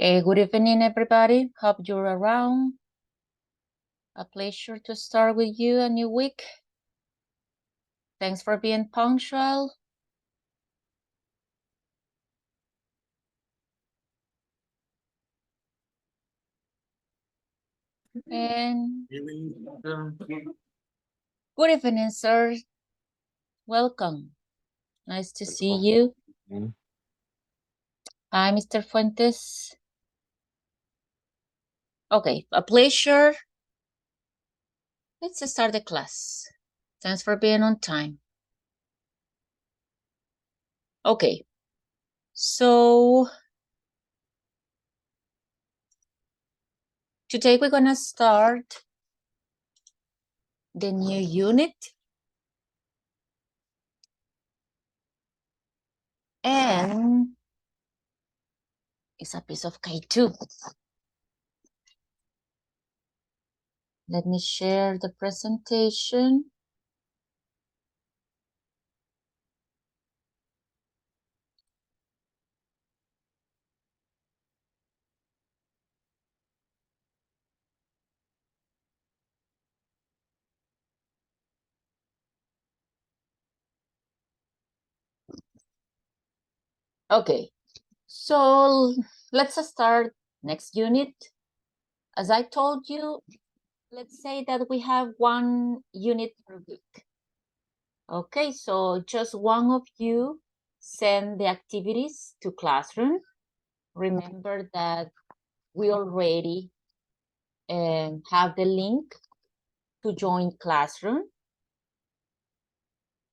Good evening, everybody. Hope you're around. A pleasure to start with you a new week. Thanks for being punctual. And good evening, sir. Welcome. Nice to see you. Hi, Mr. Fuentes. Okay, a pleasure. Let's start the class. Thanks for being on time. Okay, so today we're gonna start the new unit. And it's a piece of cake too. Let me share the presentation. Okay, so let's start next unit. As I told you, let's say that we have one unit per week. Okay, so just one of you send the activities to classroom. Remember that we already have the link to join classroom.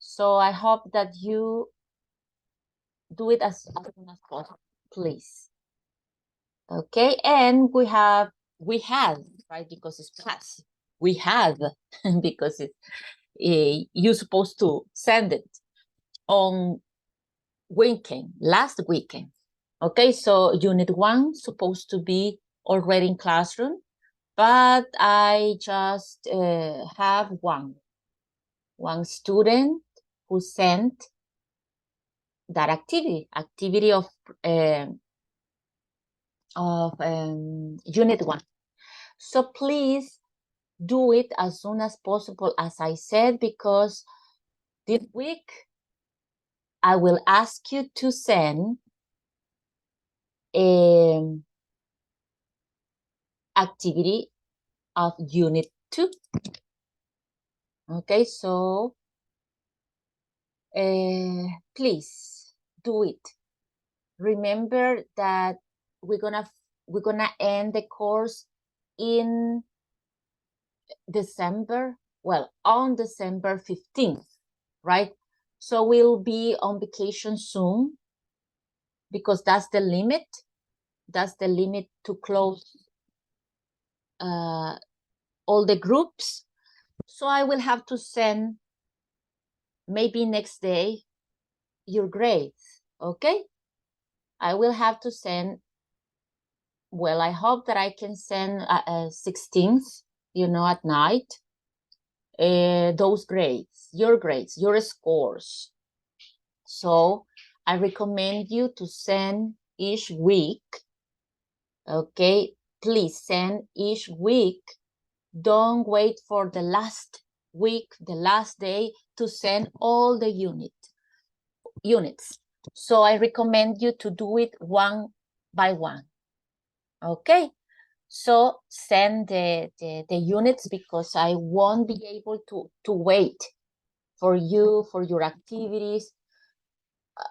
So I hope that you do it as soon as possible, please. Okay, and we have, right, because it's past. We have, because it's, you're supposed to send it on last weekend. Okay, so unit 1 supposed to be already in classroom, but I just have one student who sent that activity of unit 1. So please do it as soon as possible, as I said, because this week I will ask you to send an activity of unit 2. Okay, so please do it. Remember that we're gonna end the course in December, well, on December 15th, right? So we'll be on vacation soon, because that's the limit. That's the limit to close all the groups. So I will have to send maybe next day your grades, okay? I will have to send, well, I hope that I can send 16th, at night, those grades, your scores. So I recommend you to send each week, okay? Please send each week. Don't wait for the last week, the last day to send all the units. So I recommend you to do it one by one. Okay, so send the units, because I won't be able to wait for you, for your activities.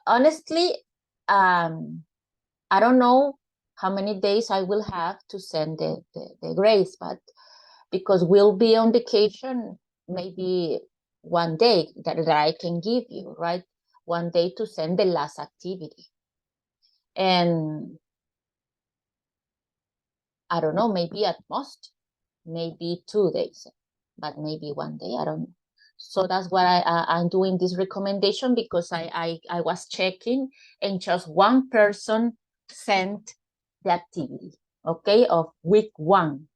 Honestly, I don't know how many days I will have to send the grades, but because we'll be on vacation, maybe one day that I can give you, right? One day to send the last activity. And I don't know, maybe at most, maybe 2 days, but maybe one day, I don't know. So that's what I'm doing this recommendation, because I was checking and just one person sent the activity, okay, of week 1,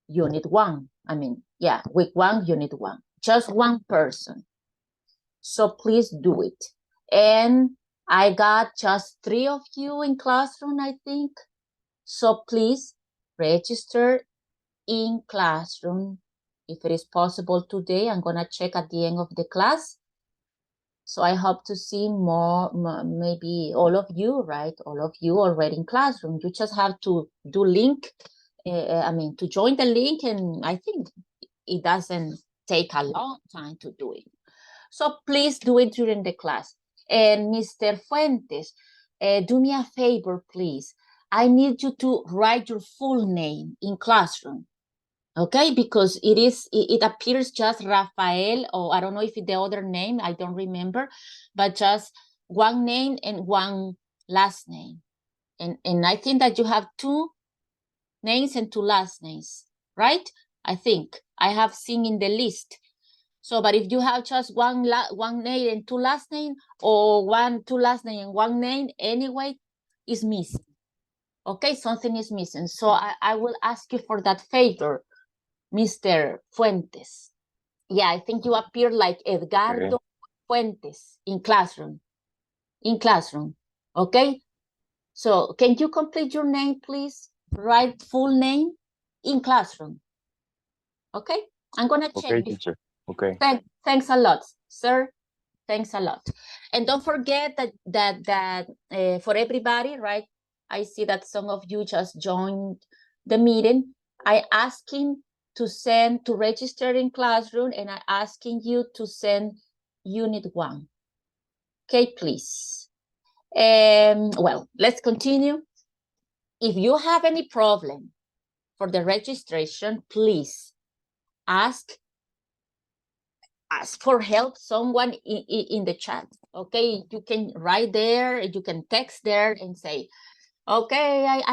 unit 1. I mean, yeah, week 1, unit 1, just one person. So please do it. And I got just 3 of you in classroom, I think. So please register in classroom if it is possible today. I'm gonna check at the end of the class. So I hope to see more, maybe all of you, right? All of you already in classroom. You just have to do link, to join the link, and I think it doesn't take a long time to do it. So please do it during the class. And Mr. Fuentes, do me a favor, please. I need you to write your full name in classroom. Okay, because it appears just Rafael, or I don't know if it's the other name, I don't remember, but just one name and one last name. And I think that you have 2 names and 2 last names, right? I think I have seen in the list. So, but if you have just one name and 2 last name, or 2 last name and 1 name, anyway, is missing. Okay, something is missing. So I will ask you for that favor, Mr. Fuentes. Yeah, I think you appear like Edgardo Fuentes in classroom. In classroom. Okay? So can you complete your name, please? Write full name in classroom. Okay? I'm gonna check. Okay, teacher. Okay. Thanks a lot, sir. Thanks a lot. And don't forget that for everybody, right? I see that some of you just joined the meeting. I asking to register in classroom, and I asking you to send unit 1. Okay, please. Well, let's continue. If you have any problem for the registration, please ask for help, someone in the chat. Okay, you can write there, you can text there and say, okay,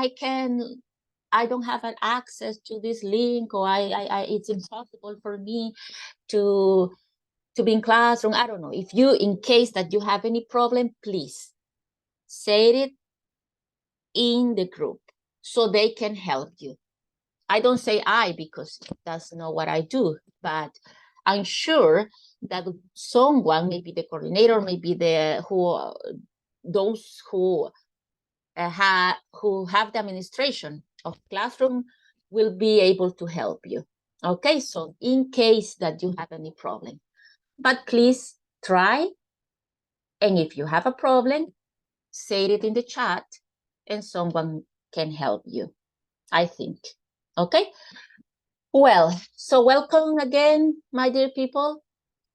I don't have an access to this link, or it's impossible for me to be in classroom. I don't know. If you, in case that you have any problem, please say it in the group so they can help you. I don't say I because that's not what I do, but I'm sure that someone, maybe the coordinator, maybe those who have the administration of classroom will be able to help you. Okay, so in case that you have any problem, but please try, and if you have a problem, say it in the chat, and someone can help you, I think. Okay. Well, so welcome again, my dear people.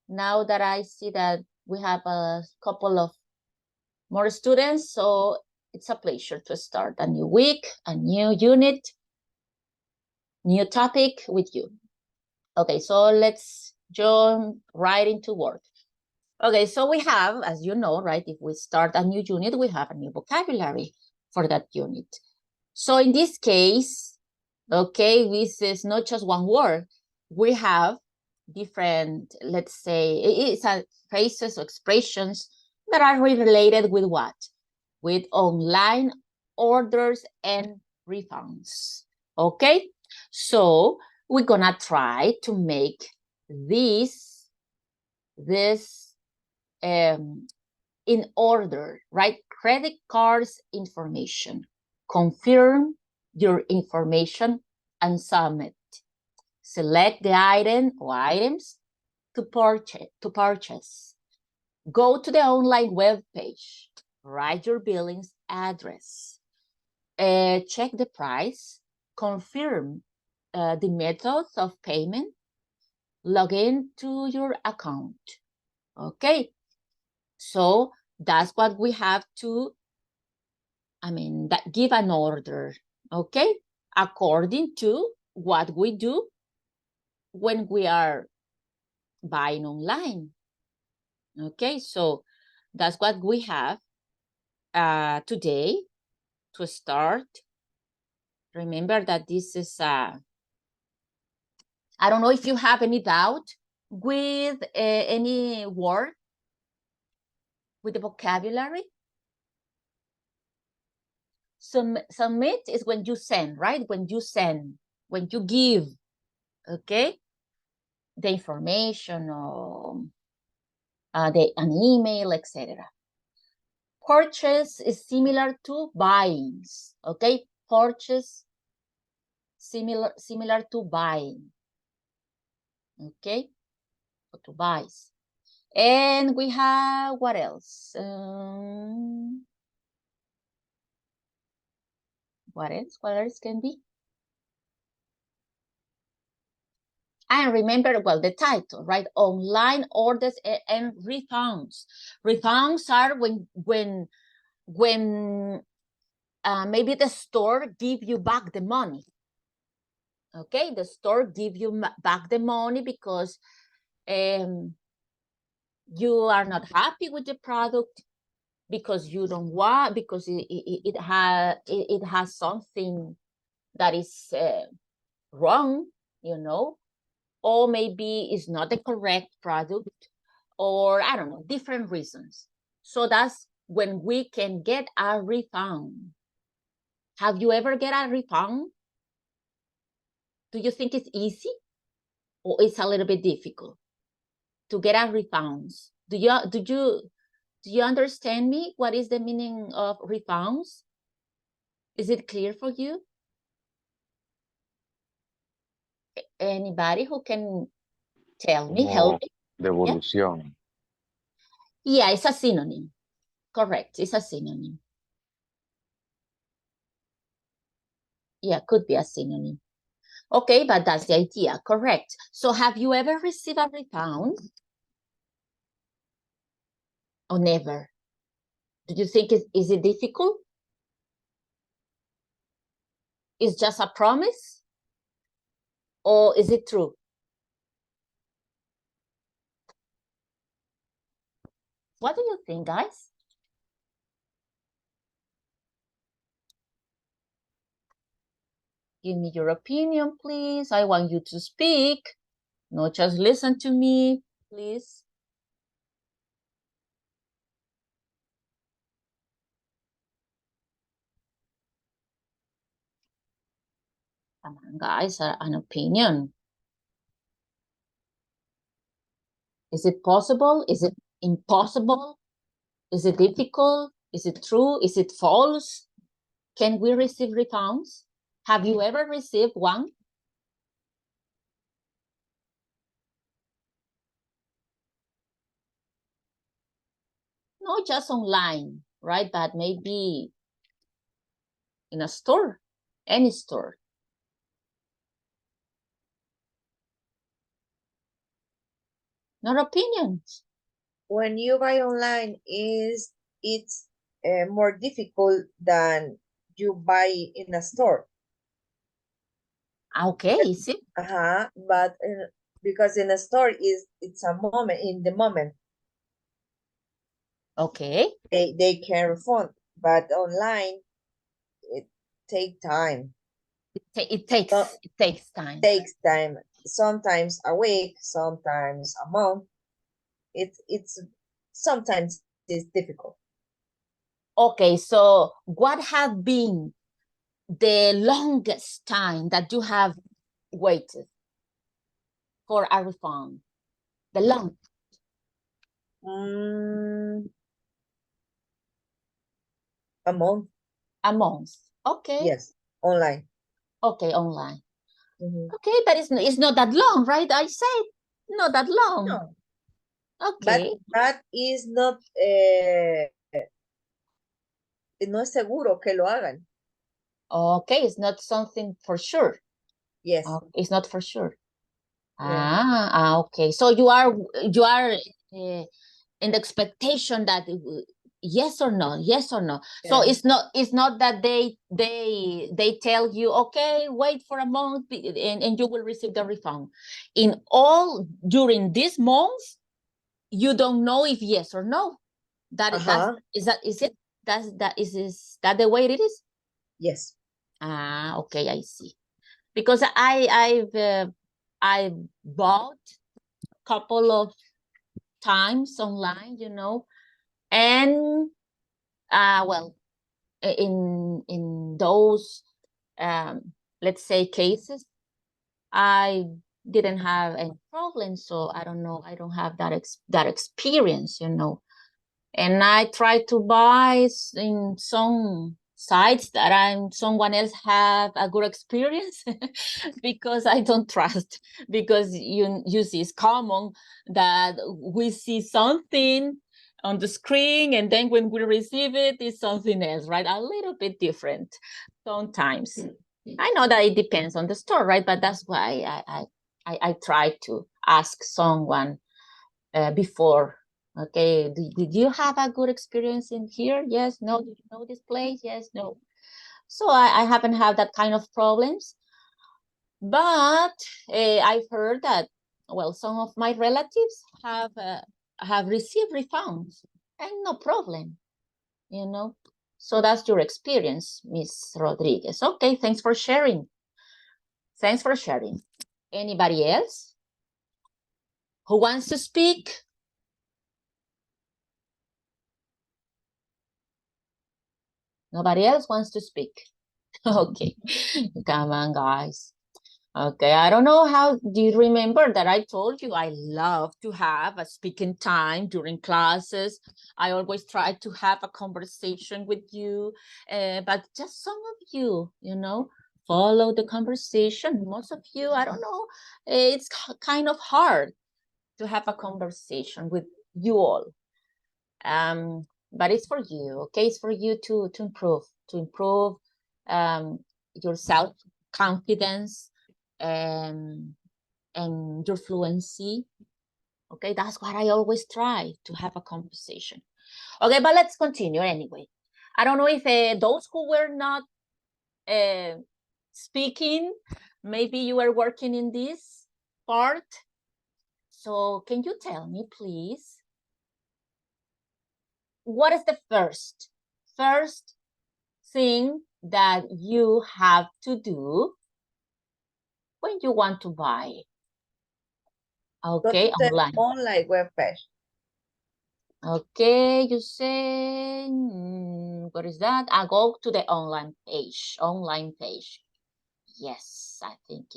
Now that I see that we have a couple of more students, so it's a pleasure to start a new week, a new unit, new topic with you. Okay, so let's jump right into work. Okay, so we have, as you know, right, if we start a new unit, we have a new vocabulary for that unit. So in this case, okay, this is not just one word. We have different, let's say, it's a phrases or expressions that are related with what? With online orders and refunds. Okay, so we're gonna try to make this in order, right? Credit cards information. Confirm your information and submit. Select the item or items to purchase. Go to the online web page. Write your billing's address. Check the price. Confirm the methods of payment. Log in to your account. Okay, so that's what we have to, give an order, okay? According to what we do when we are buying online. Okay, so that's what we have today to start. Remember that this is, I don't know if you have any doubt with any word with the vocabulary. Submit is when you send, right? When you give, okay, the information or an email, etc. Purchase is similar to buying, okay? purchase, similar to buying. Okay, or to buys. And we have, what else? What else? What else can be? And remember, well, the title, right? Online orders and refunds. Refunds are when maybe the store give you back the money. Okay, the store give you back the money because you are not happy with the product, because you don't want, because it has something that is wrong, you know, or maybe it's not the correct product, or I don't know, different reasons. So that's when we can get a refund. Have you ever get a refund? Do you think it's easy, or it's a little bit difficult to get a refunds? Do you understand me? What is the meaning of refunds? Is it clear for you? Anybody who can tell me, help me? Devolución. Yeah, it's a synonym. Correct, it's a synonym. Yeah, could be a synonym. Okay, but that's the idea, correct. So have you ever received a refund? Or never? Do you think is it difficult? Is just a promise? Or is it true? What do you think, guys? Give me your opinion, please. I want you to speak, not just listen to me, please. Come on, guys, an opinion. Is it possible? Is it impossible? Is it difficult? Is it true? Is it false? Can we receive refunds? Have you ever received one? Not just online, right? But maybe in a store, any store. Not opinions. When you buy online, it's more difficult than you buy in a store. Okay, see? But because in a store it's a moment, in the moment. Okay. They can refund, but online it takes time. It takes time. Takes time. Sometimes a week, sometimes a month. It's sometimes it's difficult. Okay, so what have been the longest time that you have waited for a refund? The long. A month. A month. Okay. Yes, online. Okay, online. Okay, but it's not that long, right? I said not that long. No. Okay. But is not no es seguro que lo hagan. Okay, it's not something for sure. Yes. It's not for sure. Yeah. Okay. So you are in the expectation that yes or no, yes or no. Yeah. So it's not that they tell you, okay, wait for a month and you will receive the refund. In all during this month, you don't know if yes or no. Is that the way it is? Yes. Okay, I see. Because I've bought a couple of times online, you know, and well, in those let's say cases, I didn't have any problems, so I don't know, I don't have that experience, you know. And I tried to buy in some sites that someone else have a good experience because I don't trust, because you see it's common that we see something on the screen and then when we receive it, it's something else, right? A little bit different sometimes. I know that it depends on the store, right? But that's why I try to ask someone before. Okay, did you have a good experience in here? Yes, no, did you know this place? Yes, no. So I haven't had that kind of problems. But I've heard that, well, some of my relatives have received refunds and no problem, you know. So that's your experience, Miss Rodriguez. Okay, thanks for sharing. Thanks for sharing. Anybody else who wants to speak? Nobody else wants to speak. Okay, come on, guys. Okay, I don't know how, do you remember that I told you I love to have a speaking time during classes? I always try to have a conversation with you, but just some of you, follow the conversation. Most of you, I don't know, it's kind of hard to have a conversation with you all. But it's for you, okay? It's for you to improve your self-confidence and your fluency. Okay, that's what I always try to have a conversation. Okay, but let's continue anyway. I don't know if those who were not speaking, maybe you were working in this part. So can you tell me, please, what is the first thing that you have to do when you want to buy? Okay, Go to online. the online webpage. Okay, you say, what is that? I go to the online page. Yes, I think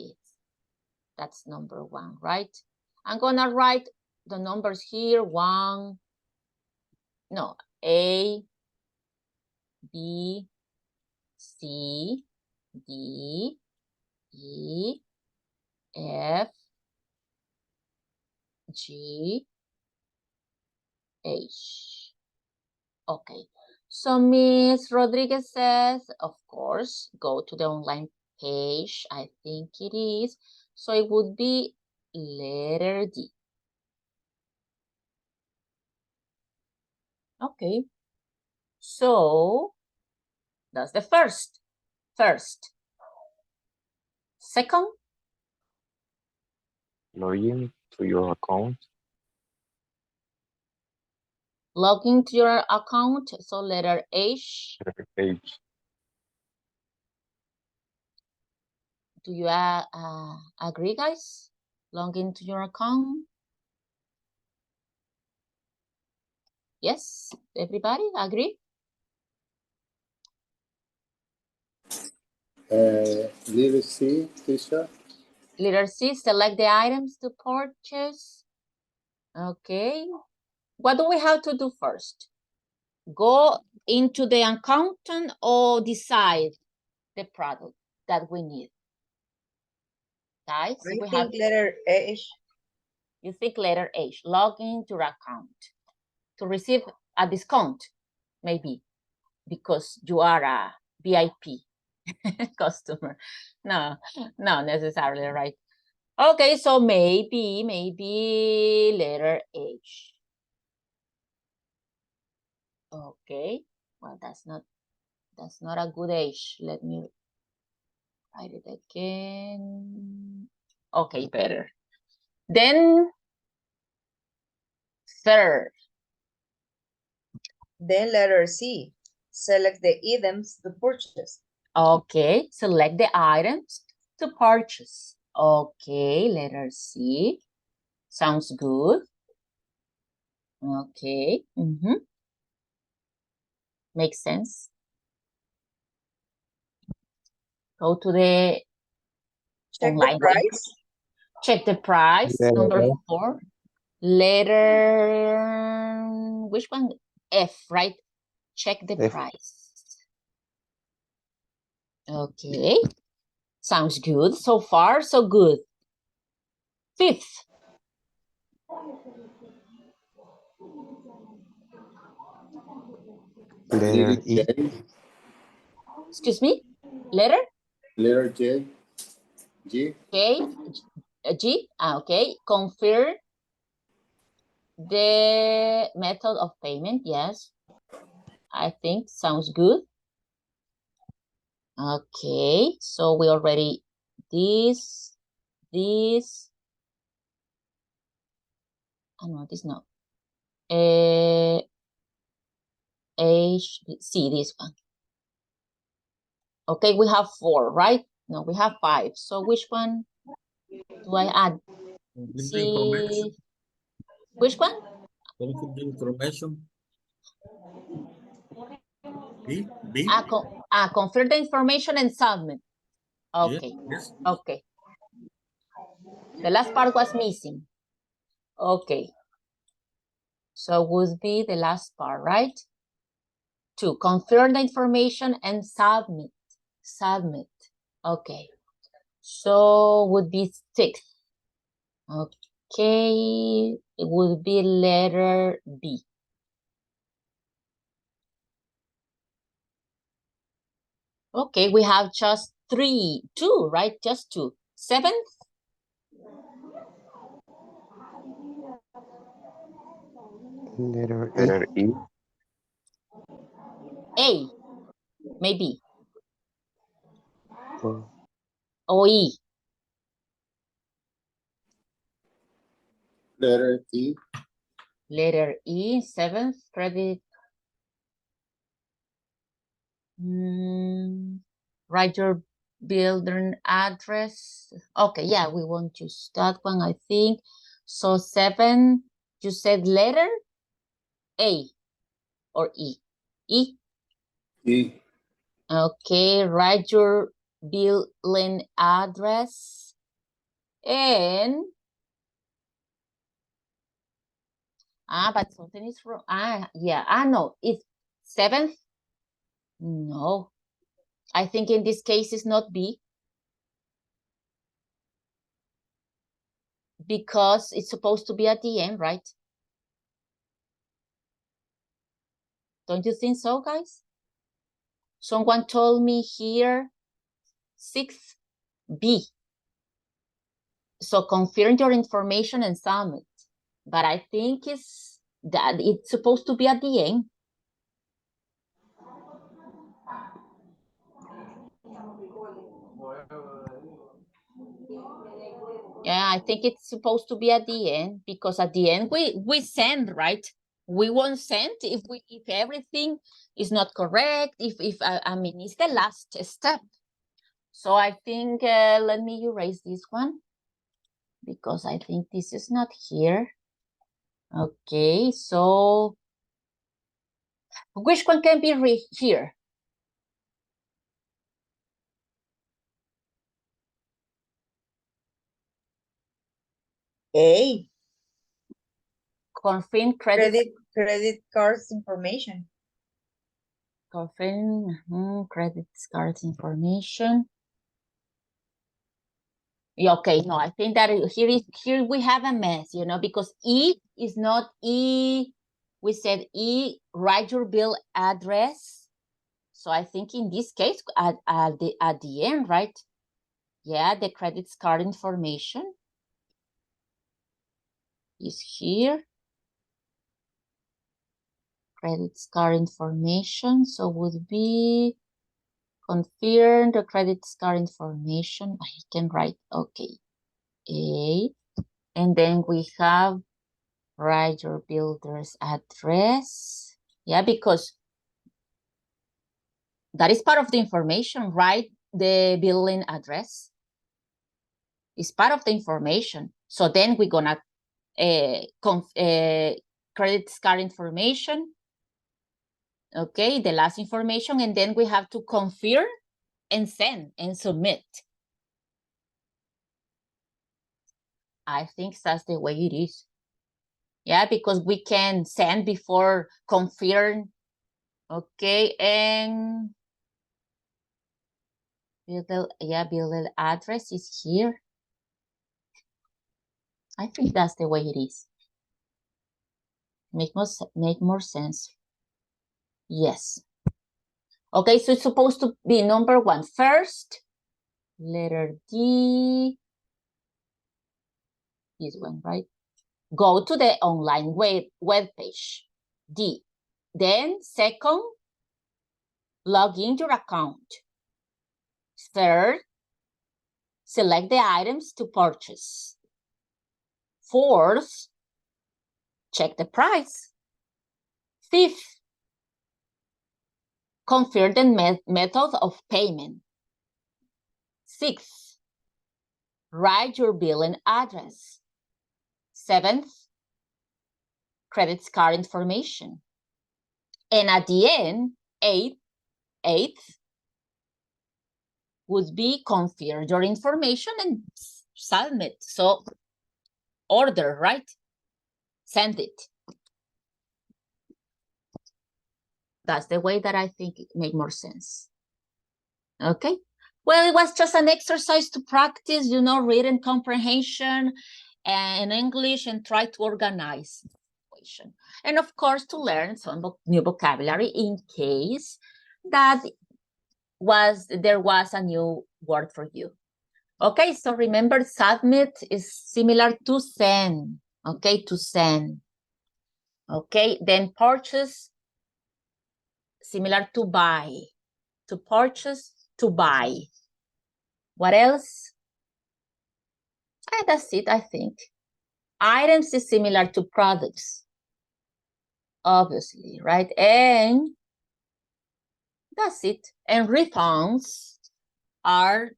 that's number 1, right? I'm gonna write the numbers here, A, B, C, D, E, F, G, H. Okay, so Miss Rodriguez says, of course, go to the online page. I think it is. So it would be letter D. Okay, so that's the first. Second, Login to your account. log into your account. So letter H. Page. Do you agree, guys? Log into your account. Yes, everybody agree? Letter C, teacher. Letter C, select the items to purchase. Okay. What do we have to do first? Go into the accountant or decide the product that we need? Guys, I think letter H. You think letter H, log into your account to receive a discount, maybe, because you are a VIP customer. No, not necessarily, right? Okay, so maybe letter H. Okay, well, that's not a good H. Let me write it again. Okay, better. Then third. Then letter C, select the items to purchase. Okay, select the items to purchase. Okay, letter C. Sounds good. Okay. Makes sense. Go to the Check online the price. Check the price. Yeah. Number 4. Letter, which one? F, right? Check the F. price. Okay. Sounds good. So far, so good. Fifth. Letter E. J. Excuse me? Letter? Letter J. G. Okay. G. Okay. Confirm the method of payment. Yes. I think sounds good. Okay. So we already this. Oh no, this no. C, this one. Okay, we have 4, right? No, we have 5. So which one do I add? C. Which one? Confirm the information. B. Confirm the information and submit. Okay. Yes. Okay. The last part was missing. Okay. So would be the last part, right? To confirm the information and submit. Submit. Okay. So would be 6. Okay. It would be letter B. Okay, we have just 2, right? Just 2. 7th? Letter E. Letter E. A, maybe. O. Or E. Letter E. Letter E, 7th credit. Write your building address. Okay, yeah, we won't use that one, I think. So 7, you said letter A or E? E? E. Okay, write your building address and but something is wrong. Yeah. No, it's 7th. No, I think in this case it's not B because it's supposed to be at the end, right? Don't you think so, guys? Someone told me here 6th B. So confirm your information and submit. But I think it's supposed to be at the end. Yeah, I think it's supposed to be at the end because at the end we send, right? We won't send if everything is not correct. I mean it's the last step. So I think let me erase this one because I think this is not here. Okay, so which one can be here? A. Confirm credit cards information. Confirm credit card information. Okay, no, I think that here we have a mess, because E is not E. We said E, write your bill address. So I think in this case, at the end, right? Yeah, the credit card information is here. Credit card information, so would be confirm the credit card information. I can write, okay, A, and then we have write your builder's address. Yeah, because that is part of the information, right? The building address is part of the information. So then we're gonna credit card information. Okay, the last information, and then we have to confirm and send and submit. I think that's the way it is. Yeah, because we can send before confirm. Okay, and Building address is here. I think that's the way it is. Make more sense. Yes. Okay, so it's supposed to be number 1 first. Letter D. This one, right? Go to the online web page. D. Then second, log in your account. Third, select the items to purchase. Fourth, check the price. Fifth, confirm the method of payment. Sixth, write your billing address. Seventh, credit card information. And at the end, eighth would be confirm your information and submit. So order, right? Send it. That's the way that I think it makes more sense. Okay. Well, it was just an exercise to practice, reading comprehension and English and try to organize the situation. And of course, to learn some new vocabulary in case that there was a new word for you. Okay, so remember, submit is similar to send. Okay, to send. Okay, then purchase, similar to buy. To purchase, to buy. What else? That's it, I think. Items is similar to products, obviously, right? And that's it. And refunds are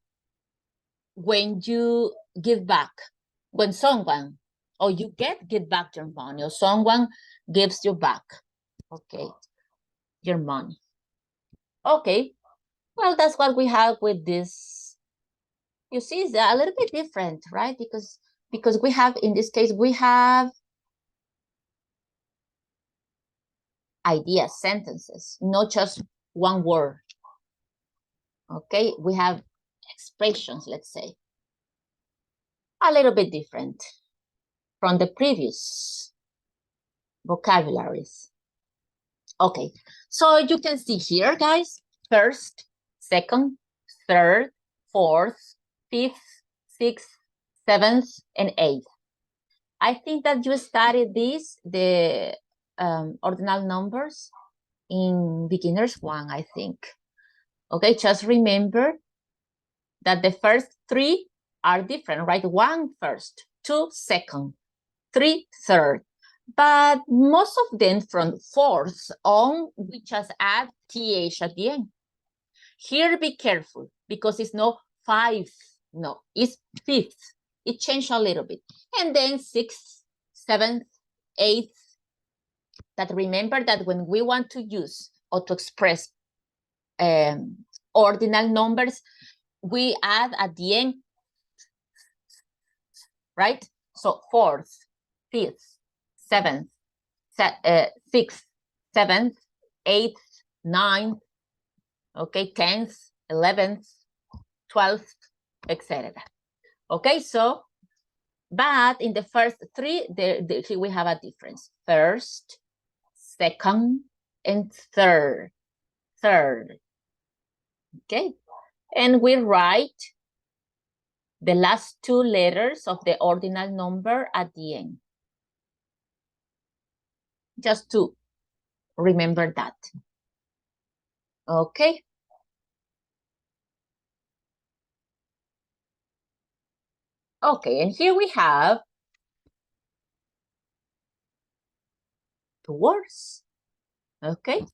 when you give back, when someone, or you give back your money, or someone gives you back, okay, your money. Okay, well, that's what we have with this. You see, it's a little bit different, right? Because we have, in this case, we have ideas, sentences, not just one word. Okay, we have expressions, let's say, a little bit different from the previous vocabularies. Okay, so you can see here, guys, first, second, third, fourth, fifth, sixth, seventh, and eighth. I think that you studied the ordinal numbers in beginners 1, I think. Okay, just remember that the first 3 are different, right? 1 first, 2 second, 3 third. But most of them from fourth on, we just add th at the end. Here, be careful, because it's not 5, no, it's 5th. It changed a little bit. And then 6th, 7th, 8th. That remember that when we want to use or to express ordinal numbers, we add at the end, right? So 4th, 5th, 7th, 6th, 7th, 8th, 9th, okay, 10th, 11th, 12th, etc. Okay, so, but in the first 3, here we have a difference. First, second, and third. Okay, and we write the last 2 letters of the ordinal number at the end. Just to remember that. Okay. Okay, and here we have 2 words. Okay.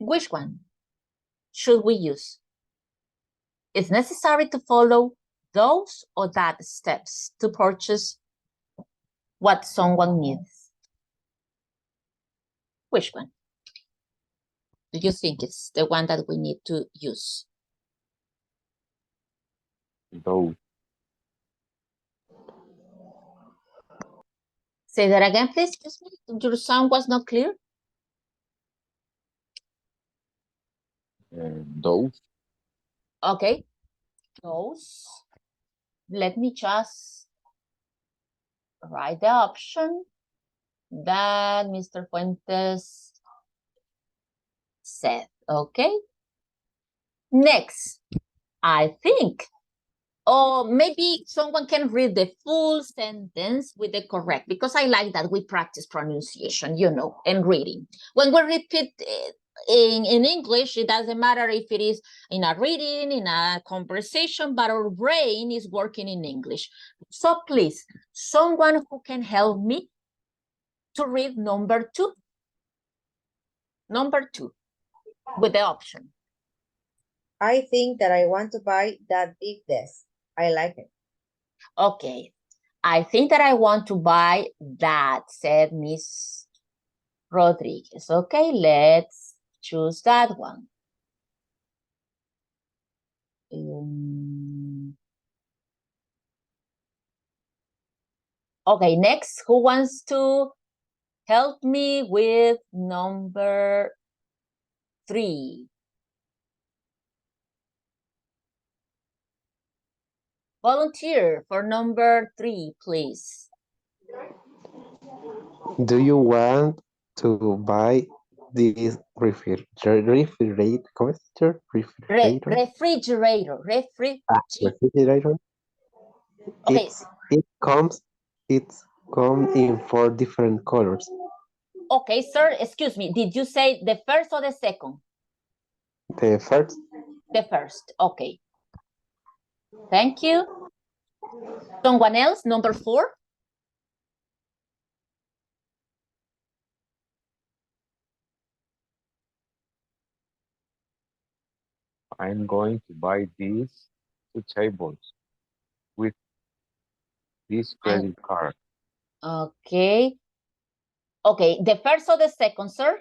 Which one should we use? It's necessary to follow those or that steps to purchase what someone needs. Which one do you think is the one that we need to use? Those. Say that again, please. Excuse me. Your sound was not clear. Those. Okay, those. Let me just write the option that Mr. Fuentes said, okay? Next, I think, or maybe someone can read the full sentence with the correct, because I like that we practice pronunciation, you know, and reading. When we repeat in English, it doesn't matter if it is in a reading, in a conversation, but our brain is working in English. So please, someone who can help me to read number 2. Number 2, with the option. I think that I want to buy that big desk. I like it. Okay, I think that I want to buy that, said Miss Rodriguez. Okay, let's choose that one. Okay, next, who wants to help me with number 3? Volunteer for number 3, please. Do you want to buy this refrigerator? Refrigerator? Refrigerator. Refrigerator? Okay. It comes in 4 different colors. Okay, sir, excuse me. Did you say the first or the second? The first. The first, okay. Thank you. Someone else, number 4? I'm going to buy these 2 tables with this credit card. Okay. Okay, the first or the second, sir?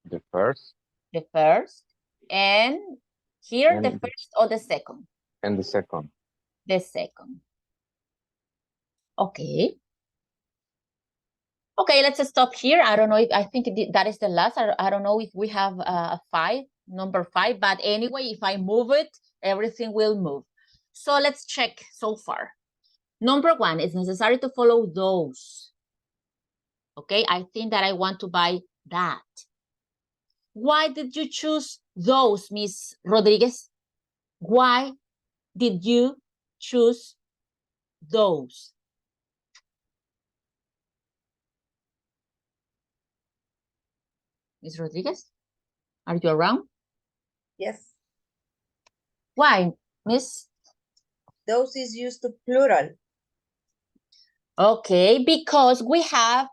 The first. The first. And here, And the first or the second? And the second. The second. Okay. Okay, let's stop here. I don't know if, I think that is the last. I don't know if we have number 5, but anyway, if I move it, everything will move. So let's check so far. Number 1, it's necessary to follow those. Okay, I think that I want to buy that. Why did you choose those, Miss Rodriguez? Why did you choose those? Miss Rodriguez, are you around? Yes. Why, Miss? Those is used to plural. Okay, because we have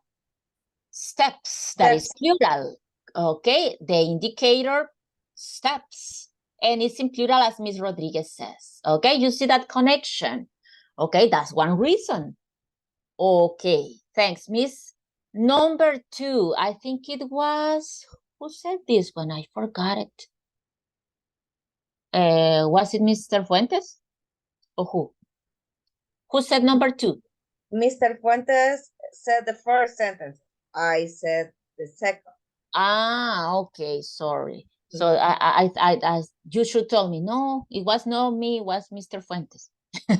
steps, that is plural. Okay, the indicator steps, and it's in plural as Miss Rodriguez says. Okay, you see that connection. Okay, that's one reason. Okay, thanks, Miss. Number 2, I think it was, who said this one? I forgot it. Was it Mr. Fuentes? Or who? Who said number 2? Mr. Fuentes said the first sentence. I said the second. Ah, okay, sorry. So I you should tell me, no, it was not me, it was Mr. Fuentes.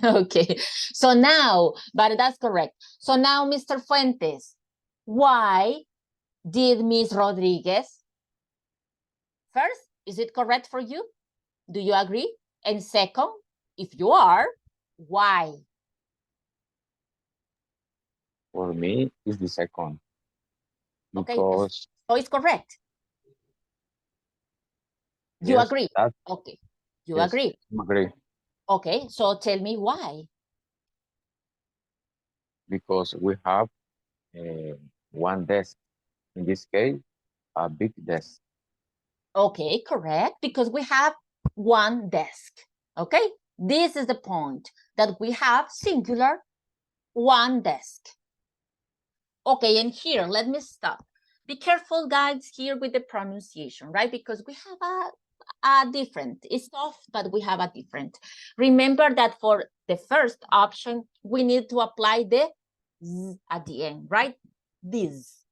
Okay, so now, but that's correct. So now, Mr. Fuentes, why did Miss Rodriguez? First, is it correct for you? Do you agree? And second, if you are, why? For me, it's the second. Okay, Because so it's correct. You yes, agree? Okay, you yes, agree? I agree. Okay, so tell me why. Because we have one desk. In this case, a big desk. Okay, correct, because we have one desk. Okay, this is the point, that we have singular one desk. Okay, and here, let me stop. Be careful, guys, here with the pronunciation, right? Because we have a different, it's soft, but we have a different. Remember that for the first option, we need to apply the z at the end, right? This.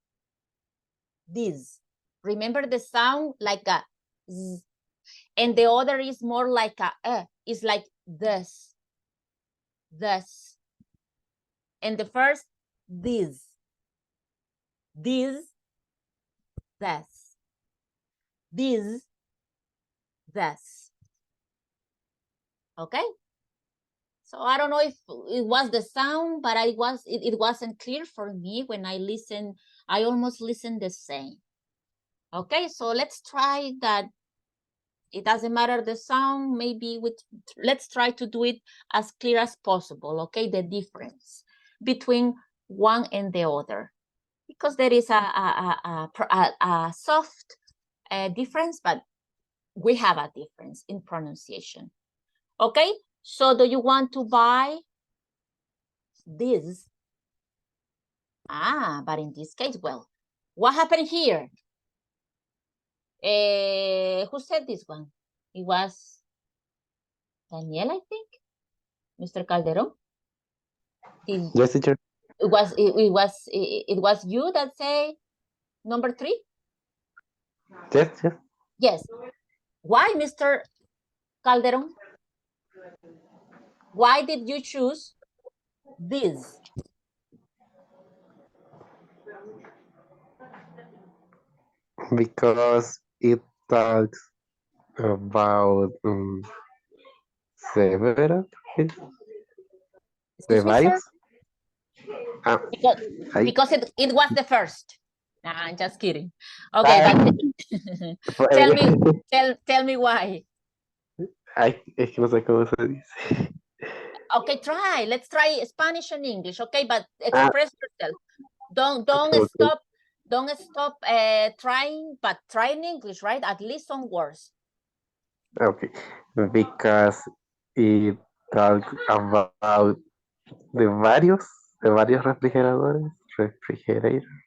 Remember the sound like a Z. And the other is more like a, it's like this, this. And the first, this, this, this, this. Okay? So I don't know if it was the sound, but it wasn't clear for me when I listened. I almost listened the same. Okay, so let's try that. It doesn't matter the sound, maybe let's try to do it as clear as possible, okay? The difference between one and the other. Because there is a soft difference, but we have a difference in pronunciation. Okay, so do you want to buy this? But in this case, well, what happened here? Who said this one? It was Daniel, I think. Mr. Calderon. Yes, teacher. It was you that say number 3? Yes, yes. Yes. Why, Mr. Calderon? Why did you choose this? Because it talks about several, the Excuse me, sir? various. Because it was the first. Nah, I'm just kidding. Okay, but tell me why. Es que no sé cómo se dice. Okay, let's try Spanish and English, okay, but express yourself. Don't Okay. stop trying, but try in English, right? At least some words. Okay, because it talks about the varios refrigeradores,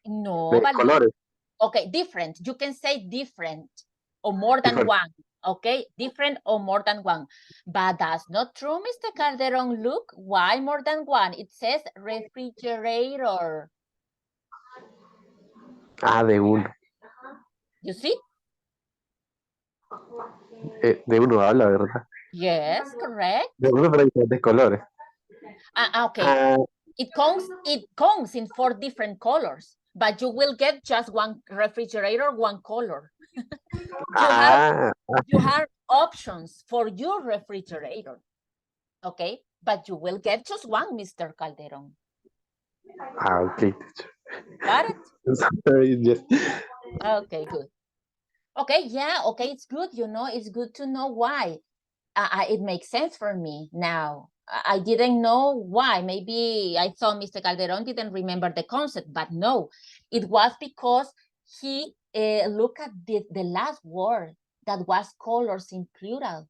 No, de but colores. okay, different. You can say different or more than Different. one. Okay, different or more than one. But that's not true, Mr. Calderon. Look, why more than one? It says refrigerator. De uno. You see? De uno habla, ¿verdad? Yes, correct. De uno, pero hay diferentes colores. Okay. It comes in 4 different colors, but you will get just one refrigerator, one color. You have options for your refrigerator, okay? But you will get just one, Mr. Calderon. Okay. Got it? Sorry, yes. Okay, good. Okay, yeah, okay, it's good, it's good to know why. It makes sense for me now. I didn't know why. Maybe I thought Mr. Calderon didn't remember the concept, but no, it was because he looked at the last word that was colors in plural.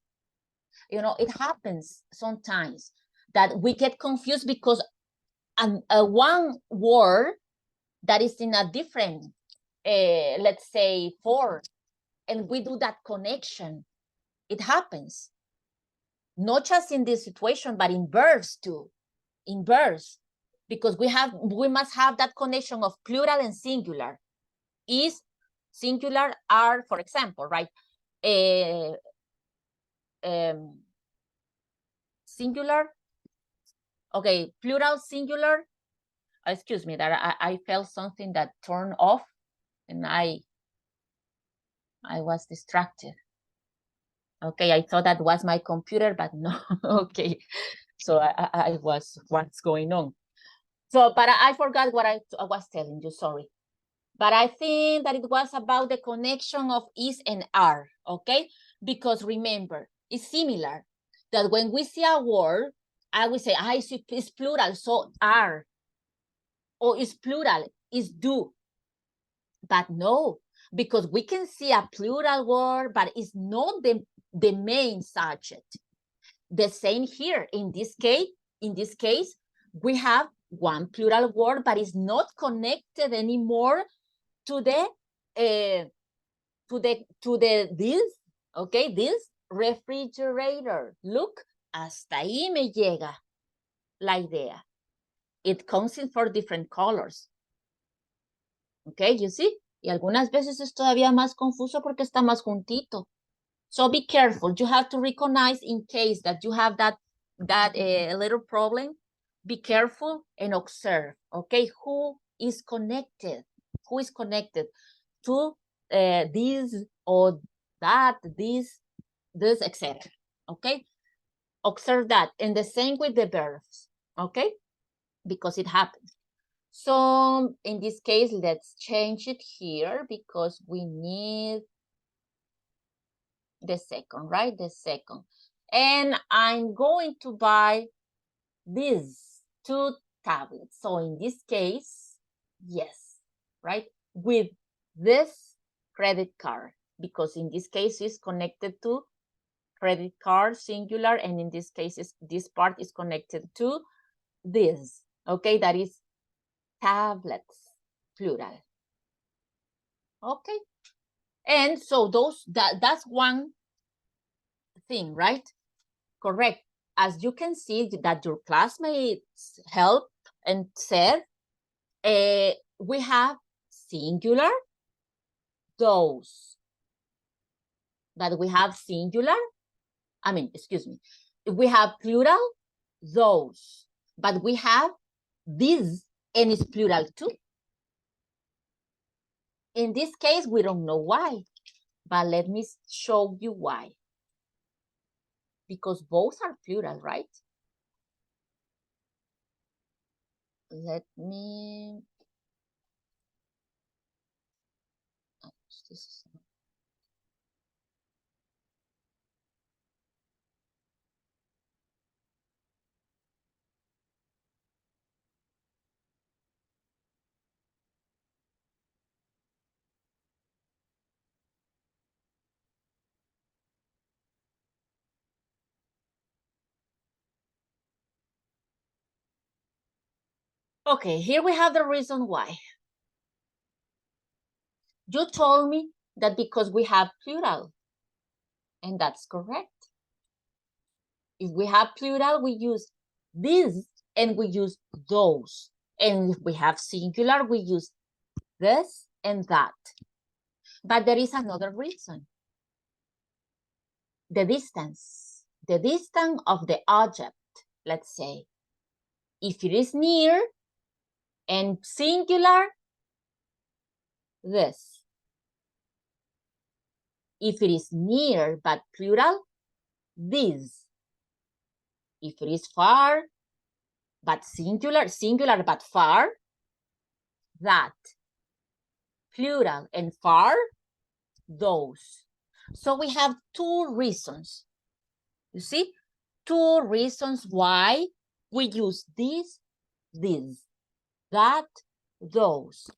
It happens sometimes that we get confused because one word that is in a different, let's say, form, and we do that connection. It happens. Not just in this situation, but in verbs too. In verbs, because we must have that connection of plural and singular. Is singular are, for example, right? Singular. Okay, plural, singular. Excuse me, that I felt something that turned off, and I was distracted. Okay, I thought that was my computer, but no. Okay, so I was, what's going on? So, but I forgot what I was telling you, sorry. But I think that it was about the connection of is and are, okay? Because remember, it's similar that when we see a word, I will say, it's plural, so are. Or it's plural, is do. But no, because we can see a plural word, but it's not the main subject. The same here. In this case, we have one plural word, but it's not connected anymore to the this, okay, this refrigerator. Look, hasta ahí me llega la idea. It comes in 4 different colors. Okay, you see? Y algunas veces es todavía más confuso porque está más juntito. So be careful. You have to recognize in case that you have that little problem. Be careful and observe. Okay, who is connected? Who is connected to this or that, this, etc. Okay, observe that. And the same with the verbs. Okay, because it happens. So in this case, let's change it here because we need the second, right? The second. And I'm going to buy these 2 tablets. So in this case, yes, right? With this credit card, because in this case it's connected to credit card singular, and in this case this part is connected to this. Okay, that is tablets plural. Okay, and so that's one thing, right? Correct. As you can see that your classmates helped and said, we have singular, those. But we have singular, excuse me. We have plural, those. But we have this, and it's plural too. In this case, we don't know why, but let me show you why. Because both are plural, right? Let me... Okay, here we have the reason why. You told me that because we have plural, and that's correct. If we have plural, we use this and we use those. And if we have singular, we use this and that. But there is another reason. The distance of the object, let's say. If it is near and singular, this. If it is near but plural, this. If it is far but singular but far, that. Plural and far, those. So we have 2 reasons. You see? 2 reasons why we use this, that, those.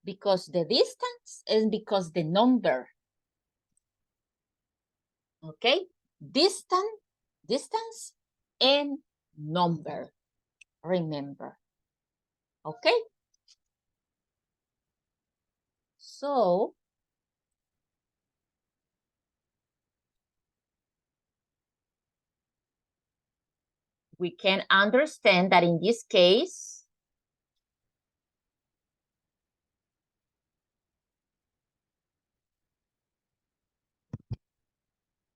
Because the distance and because the number. Okay? Distance and number. Remember. Okay? So, we can understand that in this case,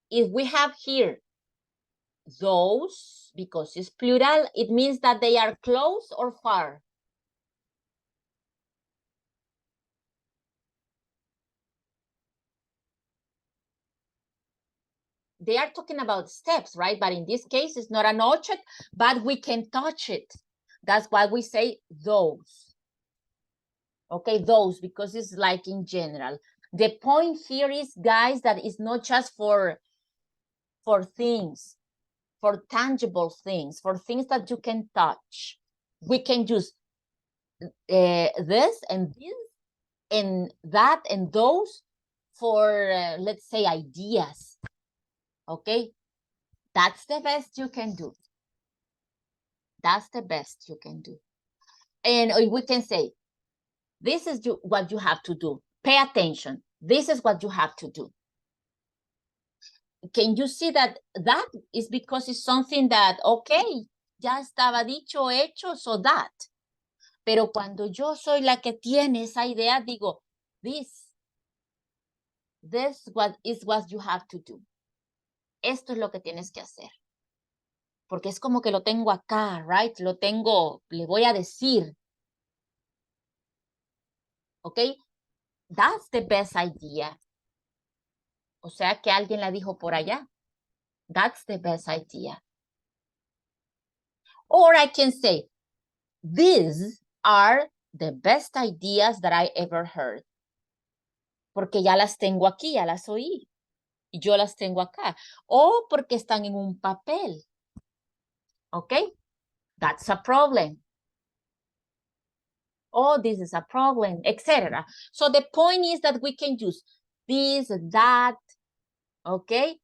if we have here those, because it's plural, it means that they are close or far. They are talking about steps, right? But in this case, it's not an object, but we can touch it. That's why we say those. Okay, those, because it's like in general. The point here is, guys, that it's not just for things, for tangible things, for things that you can touch. We can use this and this and that and those for, let's say, ideas. Okay, that's the best you can do. That's the best you can do. And we can say, this is what you have to do. Pay attention. This is what you have to do. Can you see that is because it's something that, okay, ya estaba dicho, hecho, so that. Pero cuando yo soy la que tiene esa idea, digo, this. This is what you have to do. Esto es lo que tienes que hacer. Porque es como que lo tengo acá, right? Lo tengo, le voy a decir. Okay? That's the best idea. O sea que alguien la dijo por allá. That's the best idea. Or I can say, these are the best ideas that I ever heard. Porque ya las tengo aquí, ya las oí. Y yo las tengo acá. O porque están en un papel. Okay? That's a problem. Oh, this is a problem, etc. So the point is that we can use this, that, okay?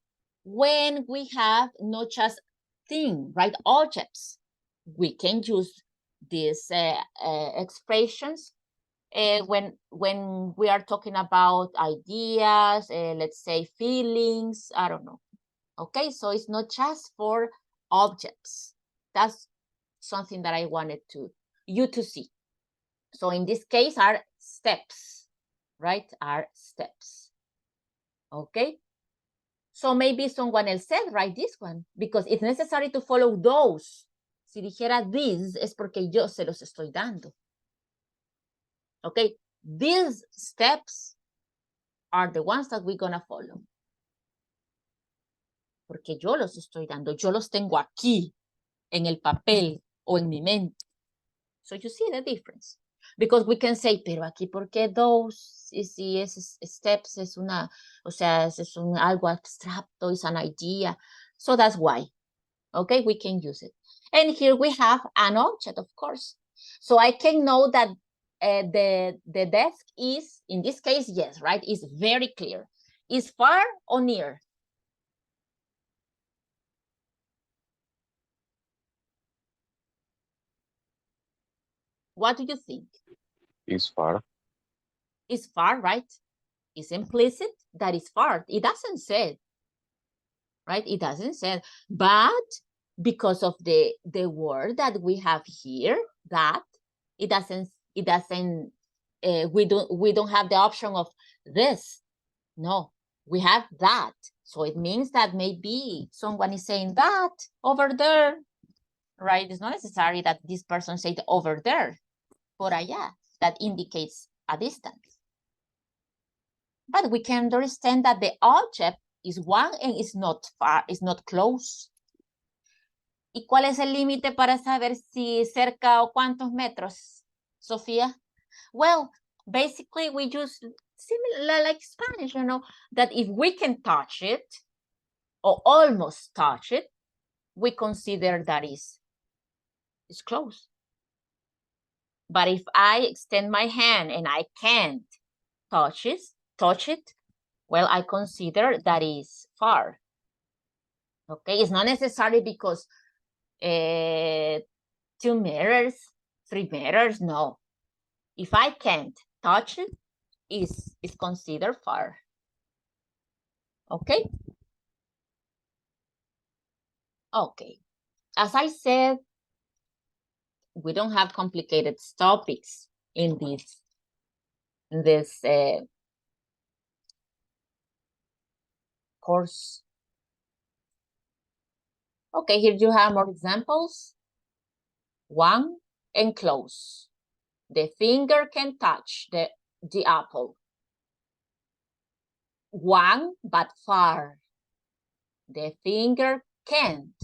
When we have not just thing, right? Objects, we can use these expressions when we are talking about ideas, let's say feelings, I don't know. Okay, so it's not just for objects. That's something that I wanted you to see. So in this case are steps, right? Are steps. Okay. So maybe someone else said, write this one, because it's necessary to follow those. Si dijera this, es porque yo se los estoy dando. Okay. These steps are the ones that we're gonna follow. Porque yo los estoy dando. Yo los tengo aquí, en el papel o en mi mente. So you see the difference. Because we can say, pero aquí, ¿por qué those? Y si es steps es una, o sea, es algo abstracto, es an idea. So that's why, okay, we can use it. And here we have an object, of course. So I can know that the desk is, in this case, yes, right, is very clear. Is far or near? What do you think? It's far. Is far, right? It's implicit that is far. It doesn't say, right? It doesn't say, but because of the word that we have here, that we don't have the option of this. No, we have that. So it means that maybe someone is saying that over there, right? It's not necessary that this person said over there, por allá, that indicates a distance. But we can understand that the object is one and is not far, is not close. ¿Y cuál es el límite para saber si cerca o cuántos metros, Sofía? Well, basically we use similar like Spanish, you know, that if we can touch it or almost touch it, we consider that it's close. But if I extend my hand and I can't touch it, well, I consider that is far. Okay, it's not necessary because 2 meters, 3 meters, no. If I can't touch it, is considered far. Okay? Okay. As I said, we don't have complicated topics in this course. Okay, here you have more examples. One, and close. The finger can touch the apple. One, but far. The finger can't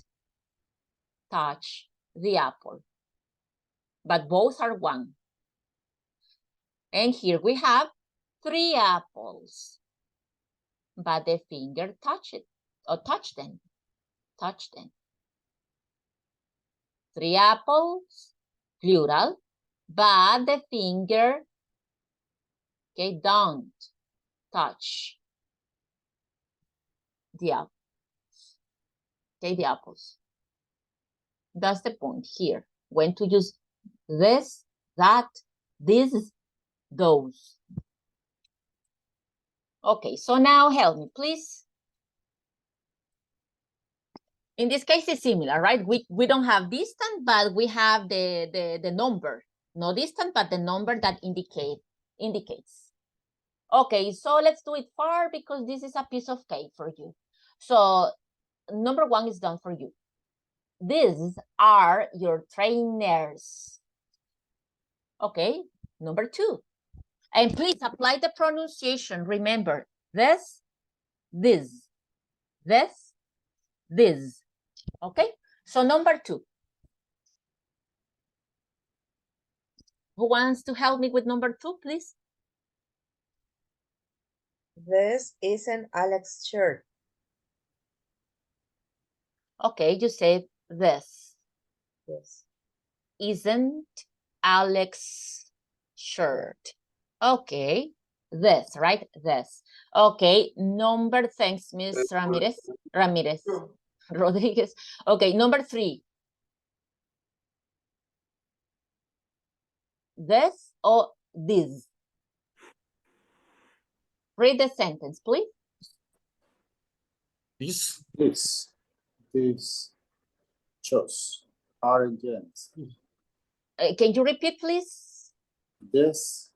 touch the apple. But both are one. And here we have 3 apples. But the finger touch it, or touch them. 3 apples, plural, but the finger, okay, don't touch the apples. Okay, the apples. That's the point here. When to use this, that, this, those. Okay, so now help me, please. In this case, it's similar, right? We don't have distance, but we have the number. No distance, but the number that indicates. Okay, so let's do it far because this is a piece of cake for you. So number 1 is done for you. These are your trainers. Okay, number 2. And please apply the pronunciation. Remember, this. Okay, so number 2. Who wants to help me with number 2, please? This isn't Alex's shirt. Okay, you said this. Yes. Isn't Alex's shirt. Okay, this, right? This. Okay, number, thanks, Miss Ramirez. Rodriguez. Okay, number 3. This or this? Read the sentence, please. This. These shoes are jeans. Can you repeat, please? This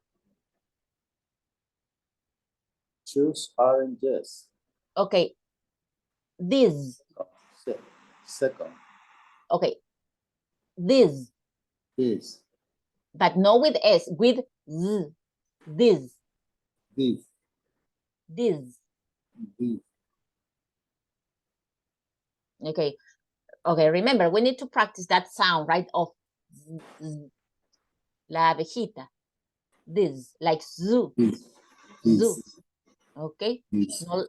shoes are jeans. Okay, this. Second, Okay, this, this, but not with S, with Z. This, this, this. this. Okay, okay, remember, we need to practice that sound, right, of Z, Z. La abejita. This, like zoo, This, zoo. this, Okay, this, no,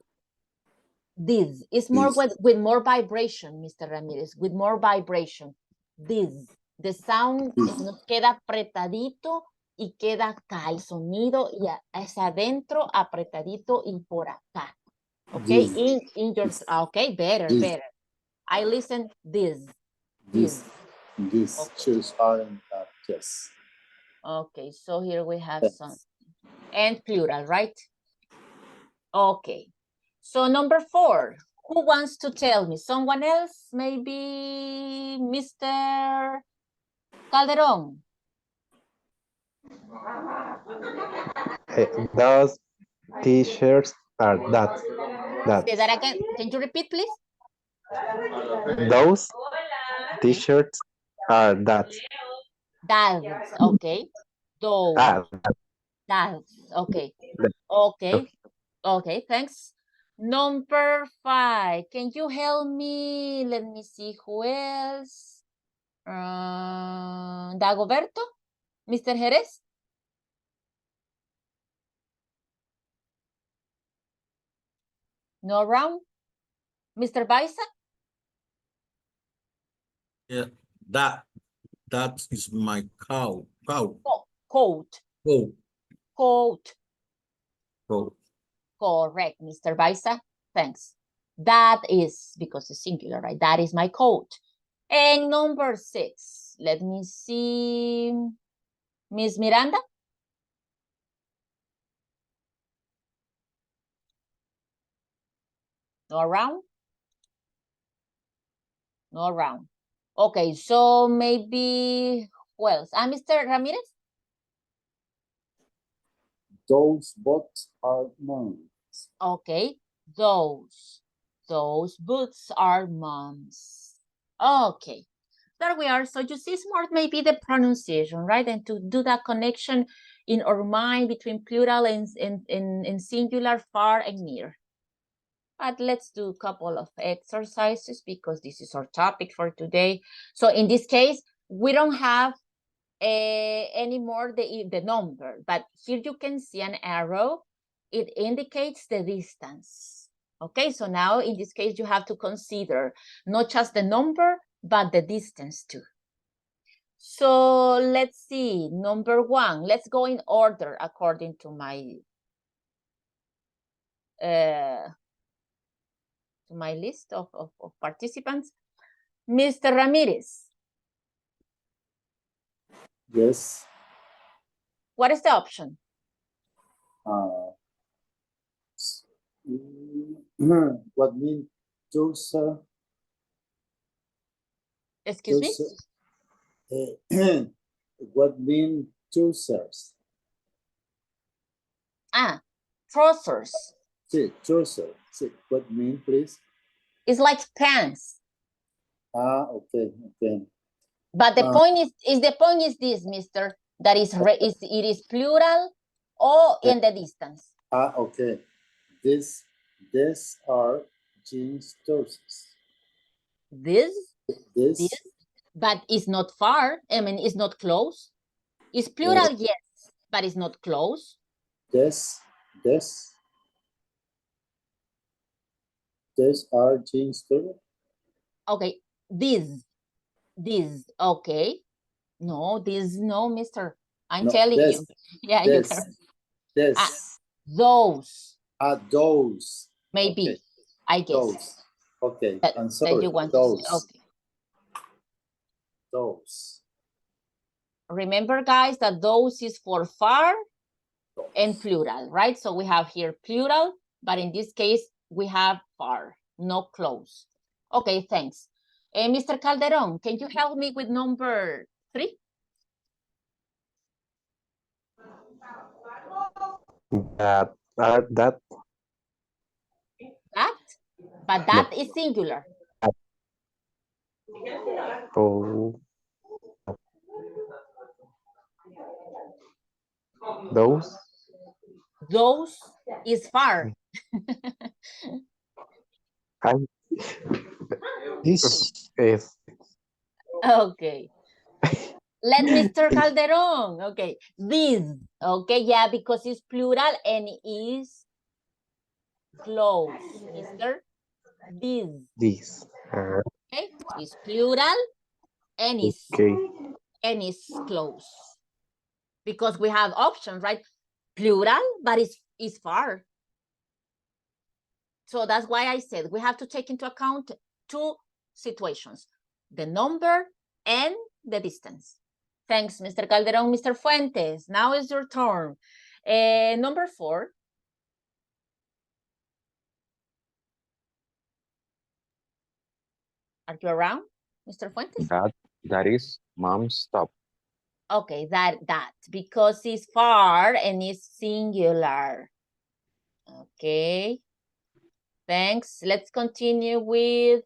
this is more This. with more vibration, Mr. Ramirez, with more vibration. This, the sound This. nos queda apretadito y queda acá, el sonido y es adentro, apretadito y por acá. Okay, This. in your, okay, better, This. better. I listen this. These Okay. shoes are jeans. Okay, so here we have Yes. some, and plural, right? Okay, so number 4, who wants to tell me? Someone else? Maybe Mr. Calderon. Those t-shirts are that. Say that again. Can you repeat, please? Those t-shirts are that. That's okay. Those. Ah, That's okay. Okay. Okay, thanks. Number 5. Can you help me? Let me see who else. Dagoberto? Mr. Jerez? No round? Mr. Baisa? Yeah, that is my cow. Coat. Oh, Coat. oh. Correct, Mr. Baisa. Thanks. That is, because it's singular, right? That is my coat. And number 6. Let me see. Miss Miranda? No round? No round. Okay, so maybe who else? Mr. Ramirez? Those boots are mine. Okay, those boots are mom's. Okay, there we are. So you see, smart may be the pronunciation, right? And to do that connection in our mind between plural and singular, far and near. But let's do a couple of exercises because this is our topic for today. So in this case, we don't have anymore the number, but here you can see an arrow. It indicates the distance. Okay, so now in this case, you have to consider not just the number, but the distance too. So let's see, number 1, let's go in order according to my list of participants. Mr. Ramirez. Yes. What is the option? What mean those? Excuse me? What mean choosers? trousers. Sí, trouser. Sí, what mean, please? It's like pants. Ah, okay, okay. But the point is this, mister, that it is plural or in the distance. Ah, okay. These are jeans trousers. This, This, but it's not far. I mean, it's not close. It's plural, yes, but it's not close. this are jeans trousers. Okay, this, okay. No, no, mister. I'm No, telling this, you. Yeah, you this, can. this. Those, Those. maybe, Okay. I guess. Those. Okay, That, I'm that sorry. you want to say. Those. Okay. Those. Remember, guys, that those is for far and plural, right? So we have here plural, but in this case, we have far, no close. Okay, thanks. Mr. Calderon, can you help me with number 3? That, that, That, but that is singular. oh, those, Those is far. I, This. is, Okay. Let Mr. Calderon. Okay. This. Okay, yeah, because it's plural and it is close, mister. This. Okay, it's plural and okay, it's close. Because we have options, right? Plural, but it's far. So that's why I said we have to take into account 2 situations, the number and the distance. Thanks, Mr. Calderon. Mr. Fuentes, now is your turn. Number 4. Are you around, Mr. Fuentes? That is mom's stop. Okay, that, because it's far and it's singular. Okay. Thanks. Let's continue with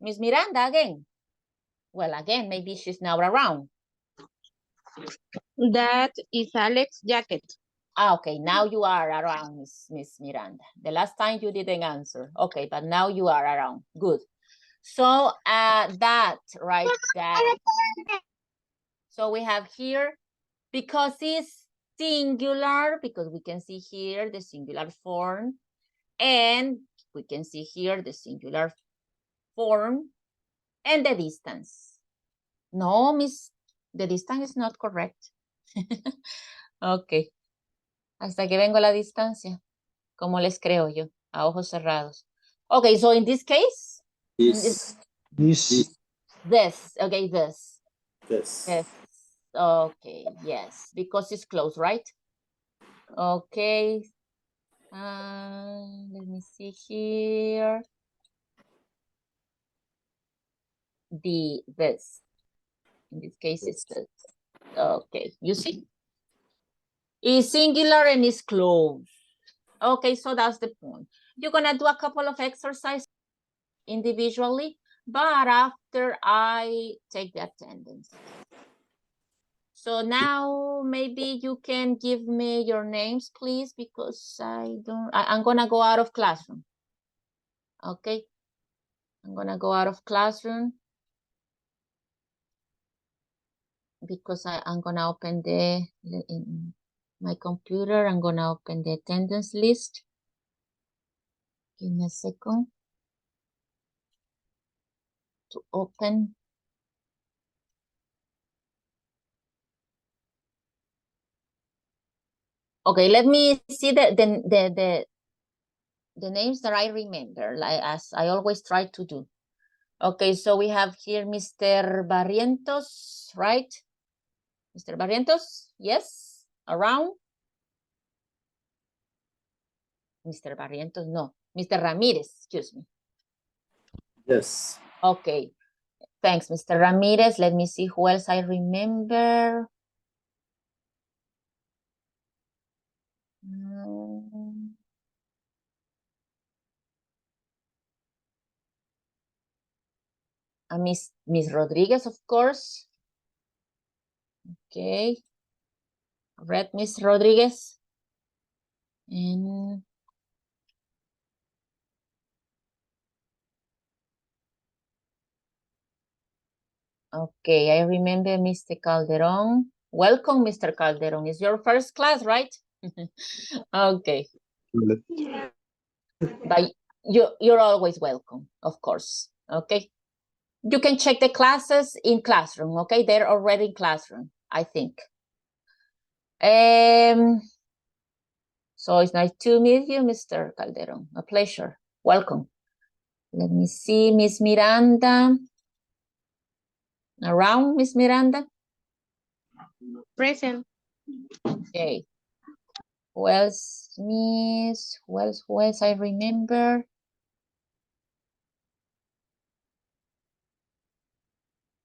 Miss Miranda again. Well, again, maybe she's now around. That is Alex's jacket. Okay, now you are around, Miss Miranda. The last time you didn't answer. Okay, but now you are around. Good. So that, right? That. So we have here, because it's singular, because we can see here the singular form, and we can see here the singular form and the distance. No, Miss, the distance is not correct. Okay. Hasta que vengo a la distancia. Como les creo yo, a ojos cerrados. Okay, so in this case, This. okay, this. Okay, yes, because it's close, right? Okay. Let me see here. This. In this case, it's this. Okay, you see? It's singular and it's close. Okay, so that's the point. You're gonna do a couple of exercises individually, but after I take the attendance. So now maybe you can give me your names, please, because I'm gonna go out of classroom. Okay, I'm gonna go out of classroom because I'm gonna open in my computer, I'm gonna open the attendance list. Give me a second to open. Okay, let me see the names that I remember, like as I always try to do. Okay, so we have here Mr. Barrientos, right? Mr. Barrientos, yes, around? Mr. Barrientos, no. Mr. Ramirez, excuse me. Yes. Okay, thanks, Mr. Ramirez. Let me see who else I remember. Miss Rodriguez, of course. Okay. Red Miss Rodriguez. And okay, I remember Mr. Calderon. Welcome, Mr. Calderon. It's your first class, right? Okay. But you're always welcome, of course. Okay. You can check the classes in classroom. Okay, they're already in classroom, I think. So it's nice to meet you, Mr. Calderon. A pleasure. Welcome. Let me see, Miss Miranda. Around, Miss Miranda? Present. Okay. Who else, Miss? Who else I remember?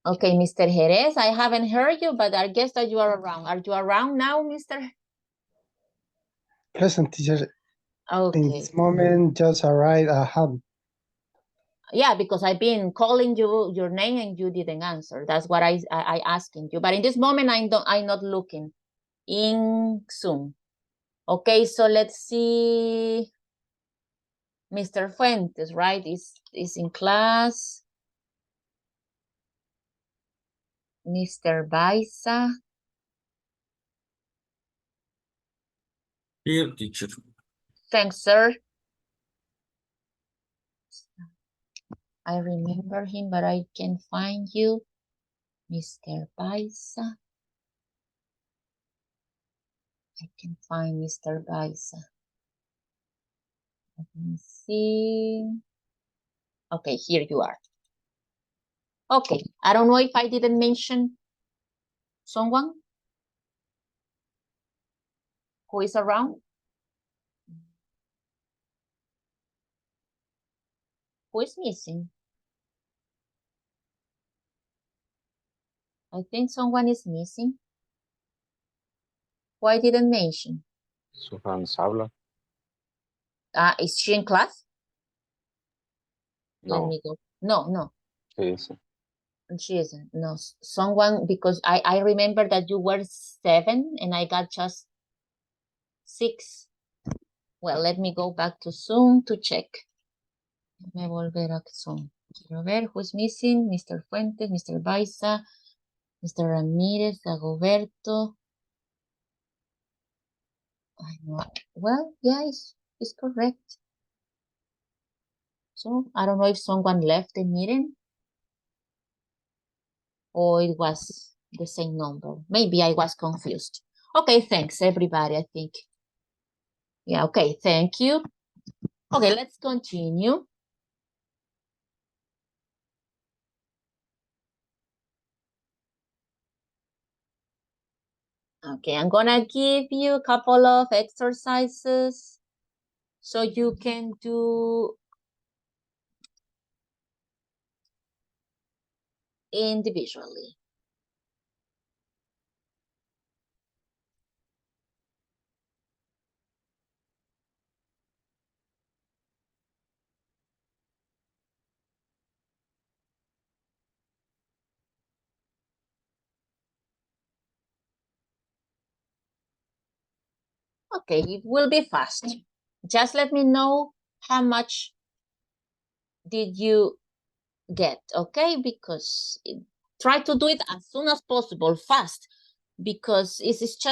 Okay, Mr. Jerez, I haven't heard you, but I guess that you are around. Are you around now, Mr.? Present, teacher. Okay. In this moment, just arrived at home. Yeah, because I've been calling you your name and you didn't answer. That's what I asking you. But in this moment, I'm not looking in Zoom. Okay, so let's see. Mr. Fuentes, right? Is in class. Mr. Baiza. Here, teacher. Thanks, sir. I remember him, but I can't find you. Mr. Baiza. I can find Mr. Baiza. Let me see. Okay, here you are. Okay, I don't know if I didn't mention someone who is around. Who is missing? I think someone is missing. Who I didn't mention? Suhan habla. Is she in class? Let No, me go. No, sí, sí. she isn't. No, someone, because I remember that you were 7 and I got just 6. Well, let me go back to Zoom to check. Me volver a Zoom. Quiero ver who's missing. Mr. Fuentes, Mr. Baiza, Mr. Ramirez, Dagoberto. I know. Well, yeah, it's correct. So I don't know if someone left the meeting or it was the same number. Maybe I was confused. Okay, thanks everybody, I think. Yeah, okay, thank you. Okay, let's continue. Okay, I'm gonna give you a couple of exercises so you can do individually. Okay, it will be fast. Just let me know how much did you get, okay? Because try to do it as soon as possible, fast, because it's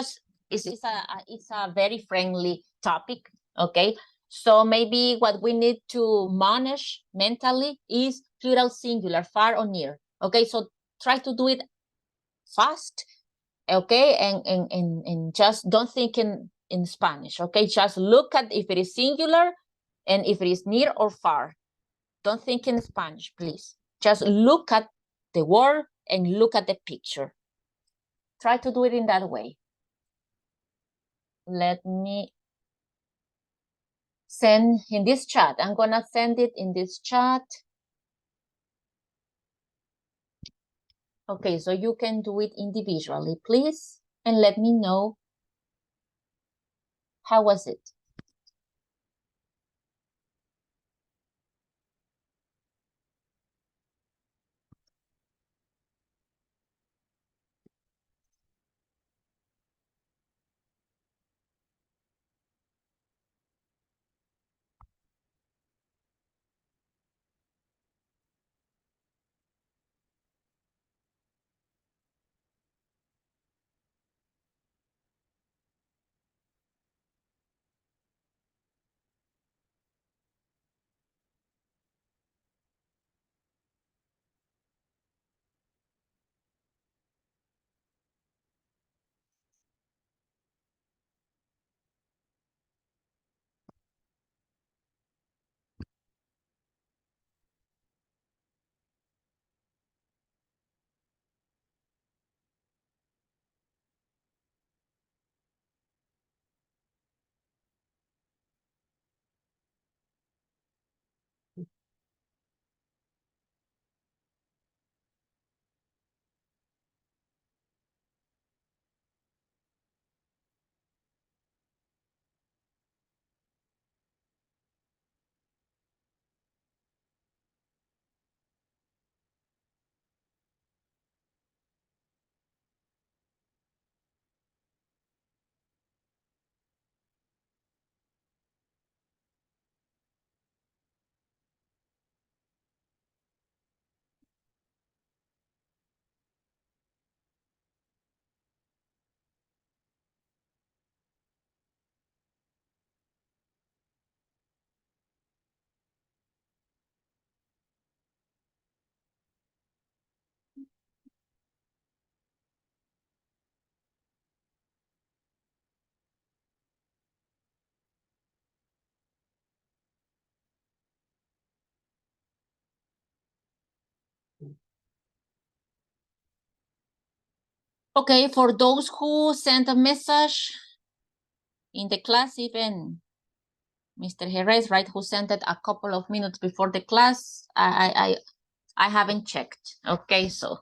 a very friendly topic, okay? So maybe what we need to manage mentally is plural singular, far or near, okay? So try to do it fast, okay? And just don't think in Spanish, okay? Just look at if it is singular and if it is near or far. Don't think in Spanish, please. Just look at the word and look at the picture. Try to do it in that way. Let me send in this chat. I'm gonna send it in this chat. Okay, so you can do it individually, please, and let me know how was it. Okay, for those who sent a message in the class, even Mr. Jerez, right, who sent it a couple of minutes before the class, I haven't checked. Okay, so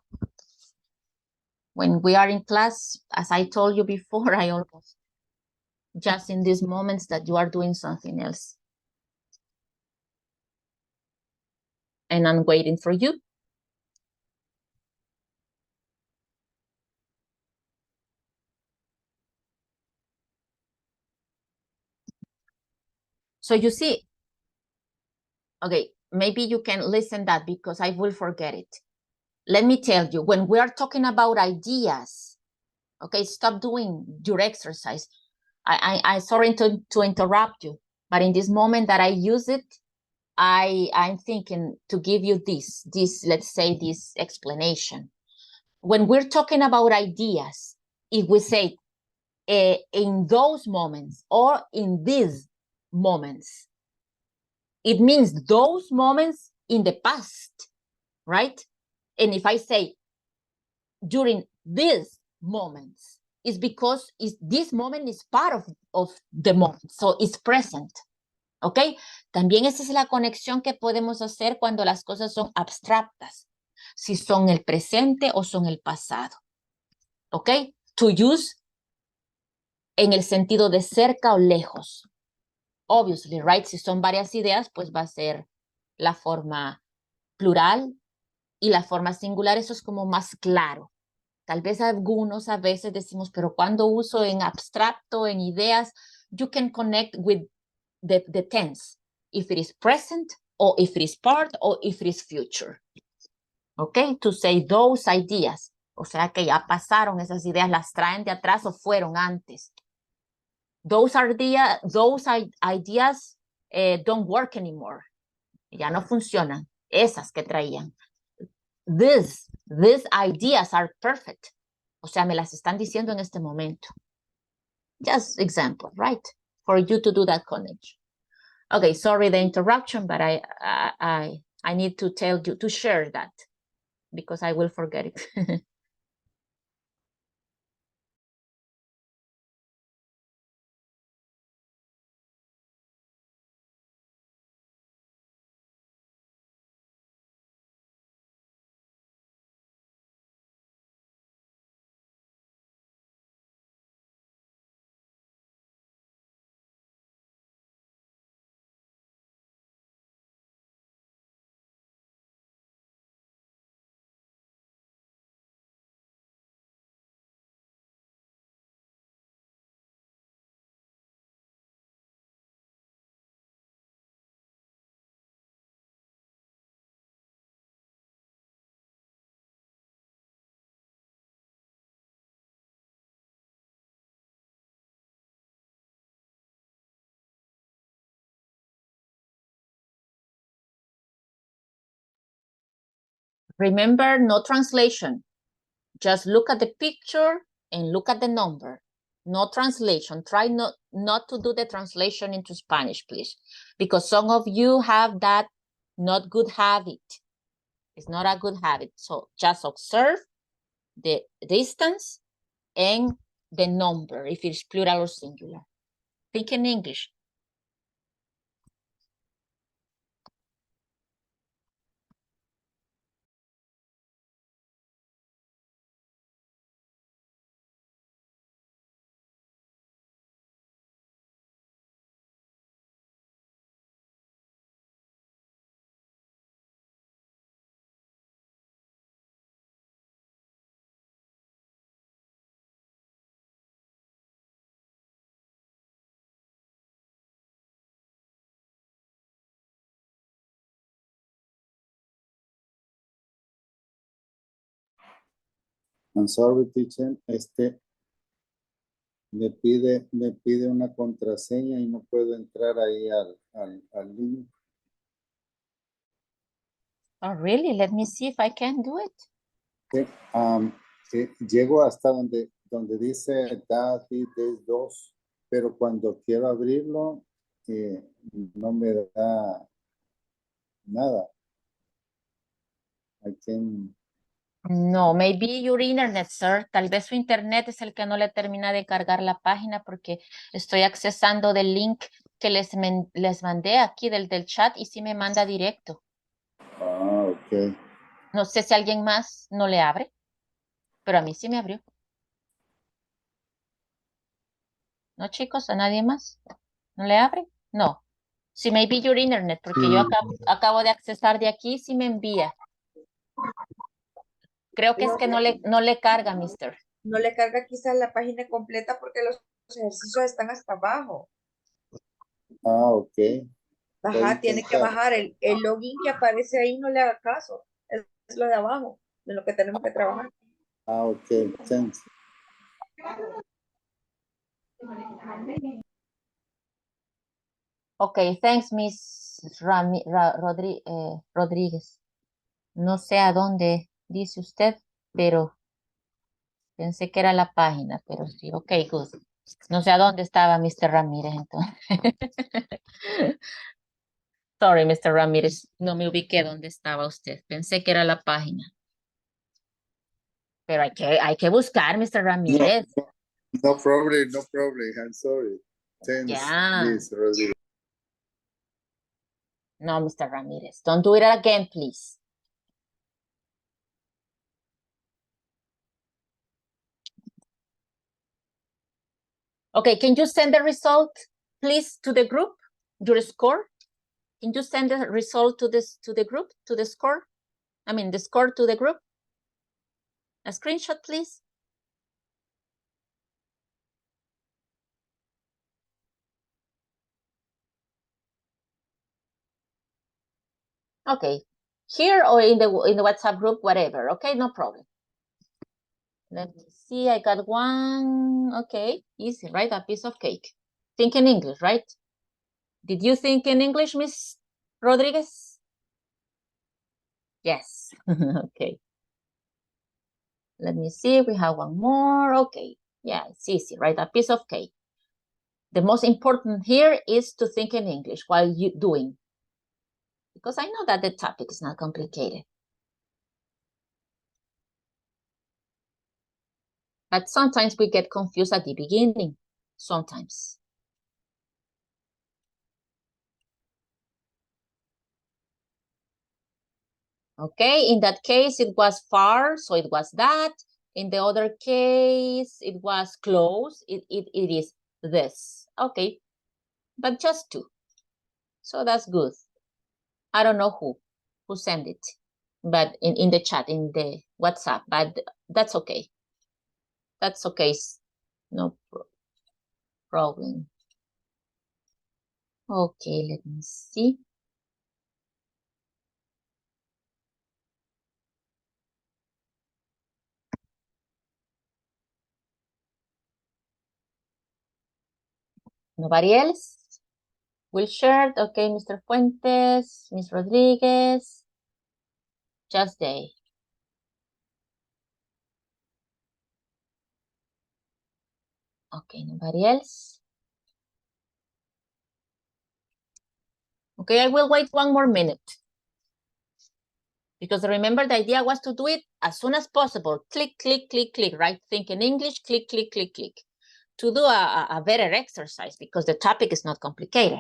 when we are in class, as I told you before, I almost just in these moments that you are doing something else. And I'm waiting for you. So you see, okay, maybe you can listen that because I will forget it. Let me tell you, when we are talking about ideas, okay, stop doing your exercise. I sorry to interrupt you, but in this moment that I use it, I'm thinking to give you this, let's say this explanation. When we're talking about ideas, if we say in those moments or in these moments, it means those moments in the past, right? And if I say during these moments, it's because this moment is part of the moment, so it's present, ¿ok? También esa es la conexión que podemos hacer cuando las cosas son abstractas, si son el presente o son el pasado, ¿ok? To use en el sentido de cerca o lejos. Obviously, right? Si son varias ideas, pues va a ser la forma plural y la forma singular, eso es como más claro. Tal vez algunos a veces decimos, pero cuando uso en abstracto, en ideas, you can connect with the tense, if it is present, or if it is part, or if it is future. Okay, to say those ideas. O sea que ya pasaron esas ideas, las traen de atrás o fueron antes. Those ideas don't work anymore. Ya no funcionan. Esas que traían. These ideas are perfect. O sea, me las están diciendo en este momento. Just example, right? For you to do that connection. Okay, sorry the interruption, but I need to tell you to share that because I will forget it. Remember, no translation. Just look at the picture and look at the number. No translation. Try not to do the translation into Spanish, please. Because some of you have that not good habit. It's not a good habit. So just observe the distance and the number, if it's plural or singular. Think in English. I'm sorry, teacher. Me pide una contraseña y no puedo entrar ahí al link. Oh, really? Let me see if I can do it. Llego hasta donde dice that it is 2, pero cuando quiero abrirlo, no me da nada. I can No, maybe your internet, sir. Tal vez su internet es el que no le termina de cargar la página porque estoy accesando del link que les mandé aquí del chat y sí me manda directo. Ah, ok. No sé si alguien más no le abre, pero a mí sí me abrió. ¿No, chicos? ¿A nadie más? ¿No le abre? No. Sí, maybe your internet, porque yo acabo de accesar de aquí, sí me envía. Creo que es que no le carga, mister. No le carga quizás la página completa porque los ejercicios están hasta abajo. Ah, ok. Voy a Ajá, tiene que intentar. bajar el login que aparece ahí, no le haga caso. Es lo de abajo, de lo que tenemos que trabajar. Ah, ok. Thanks. Ok, thanks, Miss Rodríguez. No sé a dónde dice usted, pero pensé que era la página, pero sí, ok, good. No sé a dónde estaba Mr. Ramírez entonces. Sorry, Mr. Ramírez, no me ubiqué dónde estaba usted. Pensé que era la página. Pero hay que buscar, Mr. No, Ramírez. no problem, no problem. I'm sorry. Thanks, Yeah. Miss Rodríguez. No, Mr. Ramírez. Don't do it again, please. Okay, can you send the result, please, to the group, your score? Can you send the result to the group, to the score? I mean, the score to the group? A screenshot, please. Okay, here or in the WhatsApp group, whatever. Okay, no problem. Let me see, I got one. Okay, easy, right? A piece of cake. Think in English, right? Did you think in English, Miss Rodriguez? Yes, okay. Let me see, we have one more. Okay, yeah, it's easy, right? A piece of cake. The most important here is to think in English while you doing, because I know that the topic is not complicated. But sometimes we get confused at the beginning, sometimes. Okay, in that case, it was far, so it was that. In the other case, it was close, it is this. Okay, but just two. So that's good. I don't know who sent it, but in the chat, in the WhatsApp, but that's okay. That's okay, no problem. Okay, let me see. Nobody else will share? Okay, Mr. Fuentes, Miss Rodriguez, just they. Okay, nobody else? Okay, I will wait one more minute. Because remember, the idea was to do it as soon as possible. Click, click, click, click, right? Think in English, click, click, click, click. To do a better exercise because the topic is not complicated.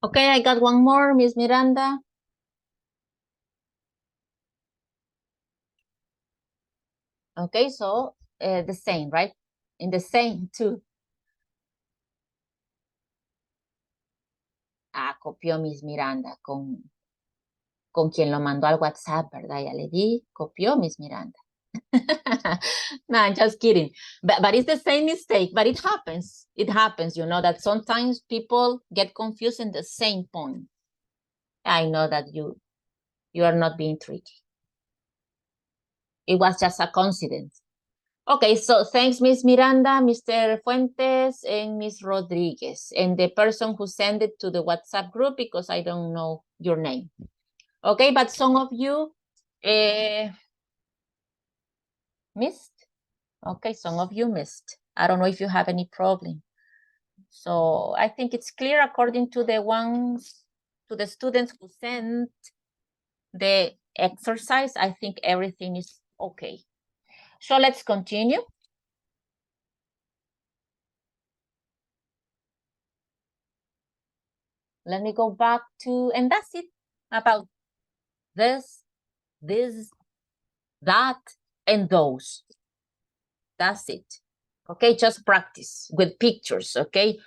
Okay, I got one more, Miss Miranda. Okay, so the same, right? In the same too. Ah, copió Miss Miranda con quien lo mandó al WhatsApp, ¿verdad? Ya le di, copió Miss Miranda. No, I'm just kidding. But it's the same mistake, but it happens. It happens, you know, that sometimes people get confused in the same point. I know that you are not being tricky. It was just a coincidence. Okay, so thanks, Miss Miranda, Mr. Fuentes, and Miss Rodriguez, and the person who sent it to the WhatsApp group, because I don't know your name. Okay, but some of you missed. Okay, some of you missed. I don't know if you have any problem. So I think it's clear according to the students who sent the exercise. I think everything is okay. So let's continue. Let me go back to, and that's it about this, that, and those. That's it. Okay, just practice with pictures, okay?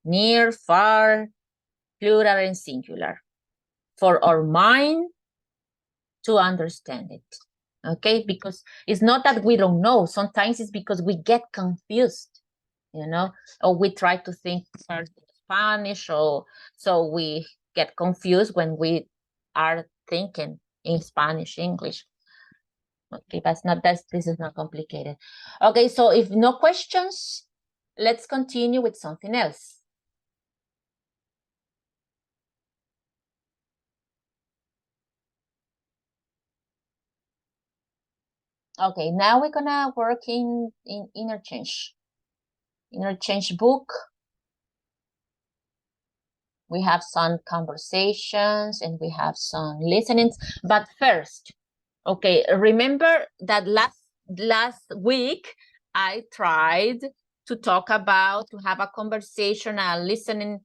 Near, far, plural, and singular. For our mind to understand it, okay? Because it's not that we don't know. Sometimes it's because we get confused, you know, or we try to think first in Spanish, or so we get confused when we are thinking in Spanish, English. Okay, but this is not complicated. Okay, so if no questions, let's continue with something else. Okay, now we're gonna work in interchange book. We have some conversations and we have some listenings, but first, okay, remember that last week I tried to talk about, to have a conversation, a listening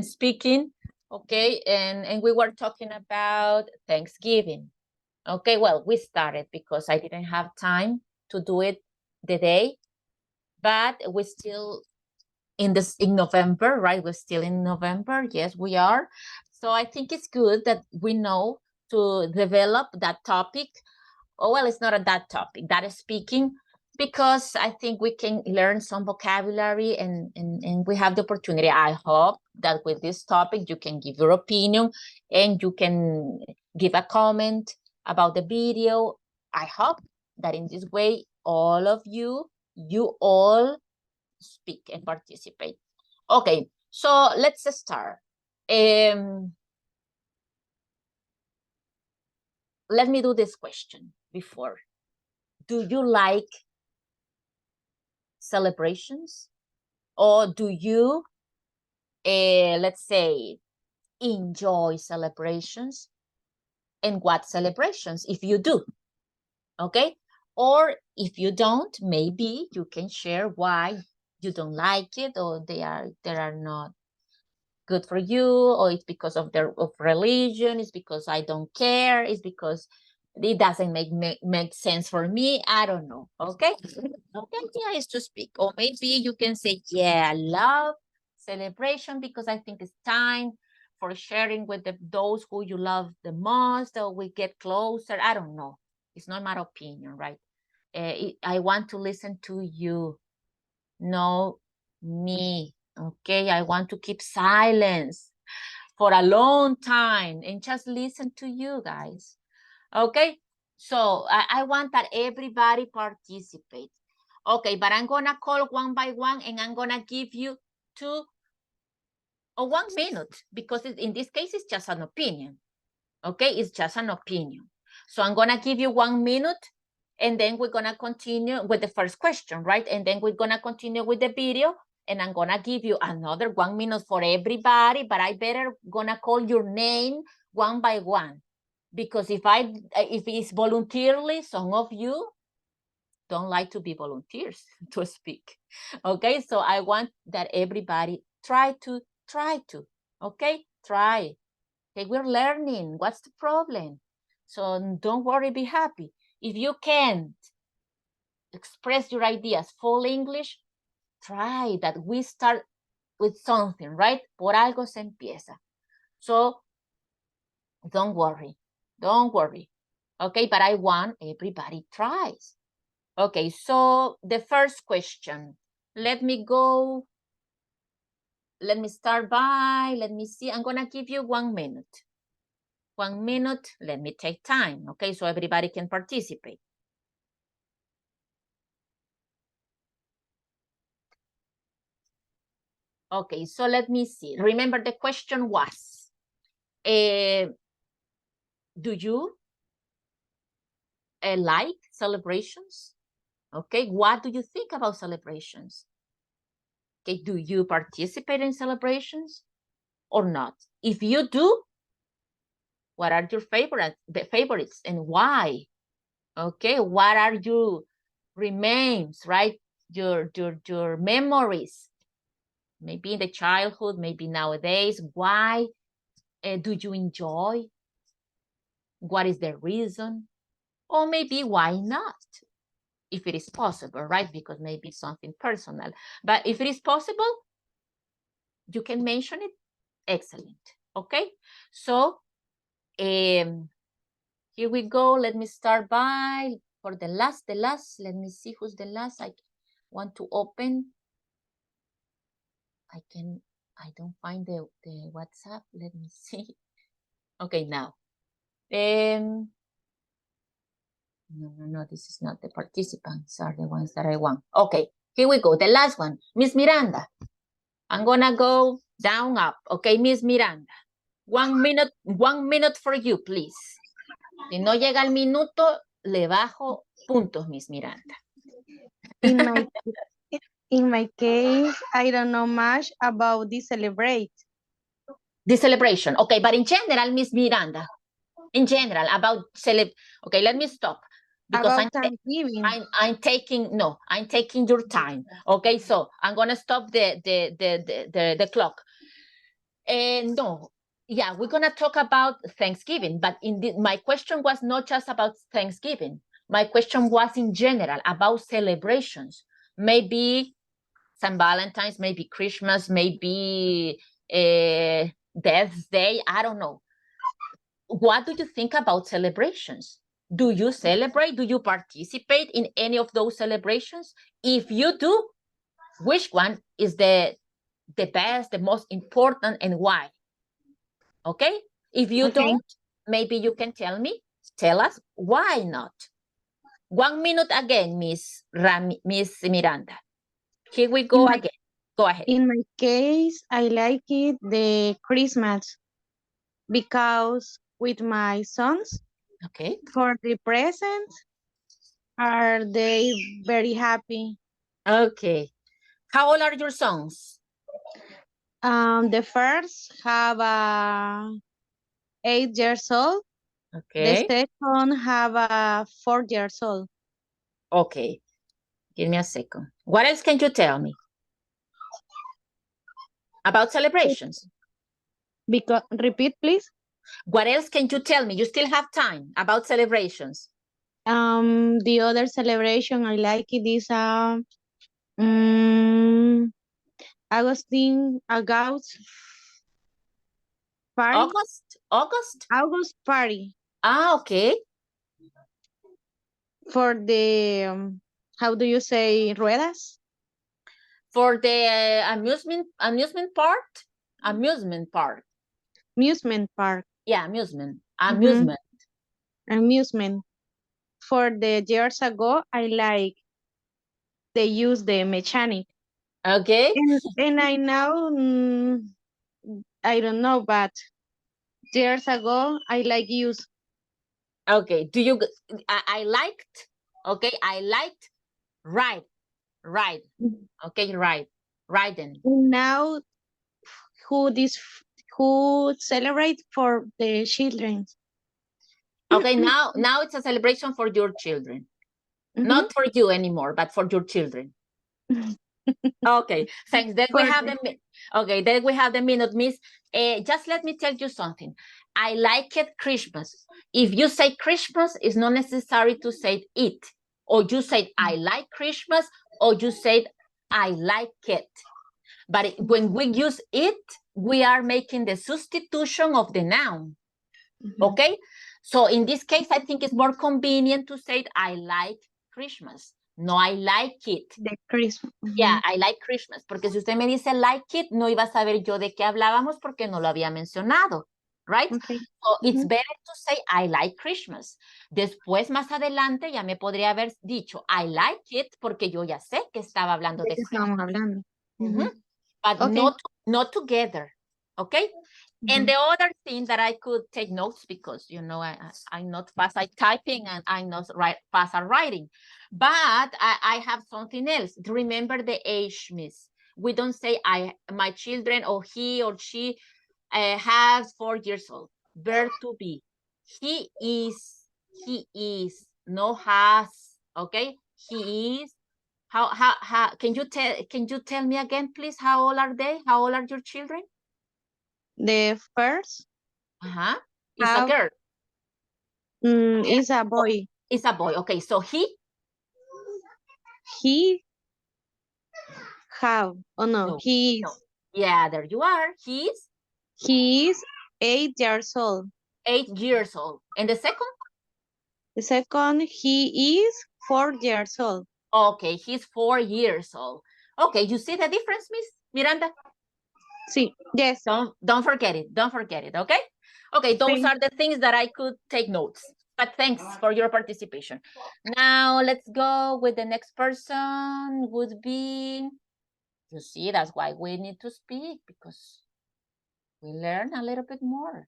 speaking, okay, and we were talking about Thanksgiving. Okay, well, we started because I didn't have time to do it the day, but we still in November, right? We're still in November. Yes, we are. So I think it's good that we know to develop that topic. Oh, well, it's not that topic, that is speaking, because I think we can learn some vocabulary and we have the opportunity. I hope that with this topic, you can give your opinion and you can give a comment about the video. I hope that in this way, all of you all speak and participate. Okay, so let's start. Let me do this question before. Do you like celebrations? Or do you, let's say, enjoy celebrations? And what celebrations, if you do? Okay, or if you don't, maybe you can share why you don't like it, or they are not good for you, or it's because of religion, it's because I don't care, it's because it doesn't make sense for me. I don't know. Okay, okay, yeah, is to speak. Or maybe you can say, yeah, I love celebration because I think it's time for sharing with those who you love the most, or we get closer. I don't know. It's not my opinion, right? I want to listen to you, know me. Okay, I want to keep silence for a long time and just listen to you guys. Okay, so I want that everybody participates. Okay, but I'm gonna call one by one and I'm gonna give you 2 or 1 minute, because in this case it's just an opinion. Okay, it's just an opinion. So I'm gonna give you 1 minute and then we're gonna continue with the first question, right? And then we're gonna continue with the video and I'm gonna give you another 1 minute for everybody, but I better gonna call your name one by one, because if it's voluntarily, some of you don't like to be volunteers to speak. Okay, so I want that everybody try to, okay, try. Okay, we're learning. What's the problem? So don't worry, be happy. If you can't express your ideas full English, try that. We start with something, right? Por algo se empieza. So don't worry. Okay, but I want everybody tries. Okay, so the first question. Let me start by, let me see. I'm gonna give you 1 minute. 1 minute. Let me take time, okay, so everybody can participate. Okay, so let me see. Remember the question was, do you like celebrations? Okay, what do you think about celebrations? Okay, do you participate in celebrations or not? If you do, what are your favorites and why? Okay, what are your remains, right? Your memories, maybe in the childhood, maybe nowadays. Why do you enjoy? What is the reason? Or maybe why not? If it is possible, right? Because maybe it's something personal. But if it is possible, you can mention it. Excellent. Okay. So here we go. Let me start by for the last. Let me see who's the last. I want to open. I don't find the WhatsApp. Let me see. Okay, now. No, this is not the participants, are the ones that I want. Okay, here we go. The last one, Miss Miranda. I'm gonna go down, up. Okay, Miss Miranda. 1 minute for you, please. Si no llega el minuto, le bajo puntos, Miss Miranda. In my case, I don't know much about the celebrate. The celebration. Okay, but in general, Miss Miranda, in general, about okay, let me stop. Because About Thanksgiving. I'm taking your time. Okay, so I'm gonna stop the clock. And no, yeah, we're gonna talk about Thanksgiving, but my question was not just about Thanksgiving. My question was in general about celebrations. Maybe St. Valentine's, maybe Christmas, maybe Death's Day. I don't know. What do you think about celebrations? Do you celebrate? Do you participate in any of those celebrations? If you do, which one is the best, the most important, and why? Okay? If you don't, maybe you can tell us why not. 1 minute again, Miss Miranda. Here we go again. Go ahead. In my case, I like it the Christmas because with my sons, okay, for the presents, are they very happy? Okay. How old are your sons? The first have 8 years old. Okay. The second have 4 years old. Okay. Give me a second. What else can you tell me about celebrations? Because repeat, please. What else can you tell me? You still have time about celebrations. The other celebration I like it is August party. August party. Okay. For the how do you say ruedas? For the amusement park. Amusement park. Yeah, amusement. Amusement. For the years ago, I like they use the mechanic. Okay. And I now I don't know, but years ago I like use. Okay. Do you? I liked. Okay, I liked ride. Okay, riding. Now, who celebrate for the children? Okay, now it's a celebration for your children. Not for you anymore, but for your children. Okay, thanks. Then we have the minute, Miss. Just let me tell you something. I like it Christmas. If you say Christmas, it's not necessary to say it. Or you say I like Christmas, or you say I like it. But when we use it, we are making the substitution of the noun. Okay? So in this case, I think it's more convenient to say I like Christmas. No, I like it. The Christmas. Yeah, I like Christmas. Porque si usted me dice like it, no iba a saber yo de qué hablábamos porque no lo había mencionado. right? Okay. So it's Ujú. better to say I like Christmas. Después, más adelante, ya me podría haber dicho I like it porque yo ya sé que estaba hablando ¿De de qué Christmas. estábamos hablando? Mhm. Ujú. But Okay. not together, okay? And Ujú. the other thing that I could take notes because, you know, I'm not fast at typing and I'm not fast at writing. But I have something else. Remember the age, miss. We don't say my children or he or she has 4 years old. Verb to be. He is, no has, okay? He is. How can you tell me again, please? How old are they? How old are your children? The first It's a girl. is a boy. It's a boy. Okay, so he Have. Oh no, no. he No. is. Yeah, there you are. He is 8 years old. 8 years old. And the second? The second, he is 4 years old. Okay, he's 4 years old. Okay, you see the difference, Miss Miranda? Sí, yes. Don't forget it. Don't forget it, okay? Okay, those Sí. are the things that I could take notes. But thanks for your participation. Now let's go with the next person would be, you see, that's why we need to speak because we learn a little bit more.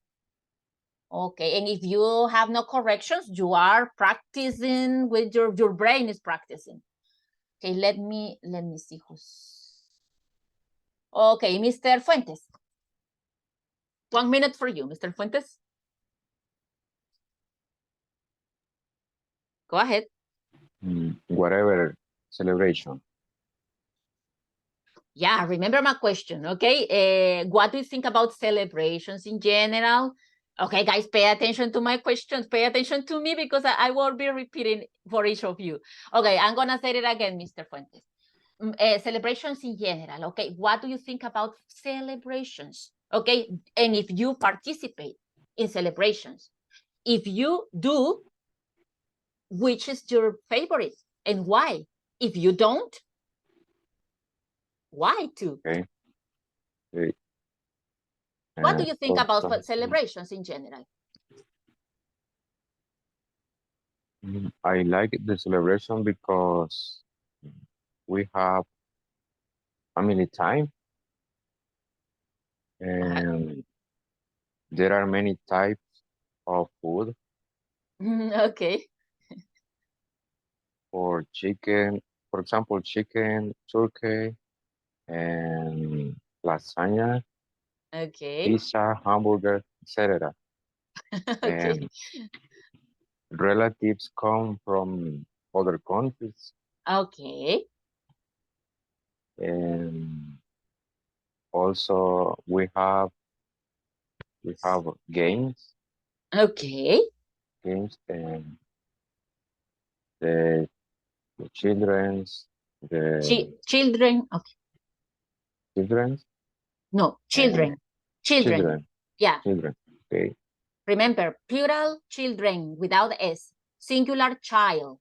Okay, and if you have no corrections, you are practicing with your brain is practicing. Okay, let me see who's. Okay, Mr. Fuentes. 1 minute for you, Mr. Fuentes. Go ahead. Whatever celebration. Yeah, remember my question, okay? What do you think about celebrations in general? Okay, guys, pay attention to my questions. Pay attention to me because I will be repeating for each of you. Okay, I'm going to say it again, Mr. Fuentes. Celebrations in general, okay? What do you think about celebrations, okay? And if you participate in celebrations, if you do, which is your favorite and why? If you don't, why too? Okay. What do you think For about some- celebrations in general? I like the celebration because we have family time and there are many types of food Okay. for chicken, for example, chicken, turkey, and lasagna, Okay. pizza, hamburger, etc. Okay. And relatives come from other countries Okay. and also we have games Okay. and the children's the Children. Okay. children's No, and children. children Yeah. children. Okay. Remember, plural children without S. Singular child.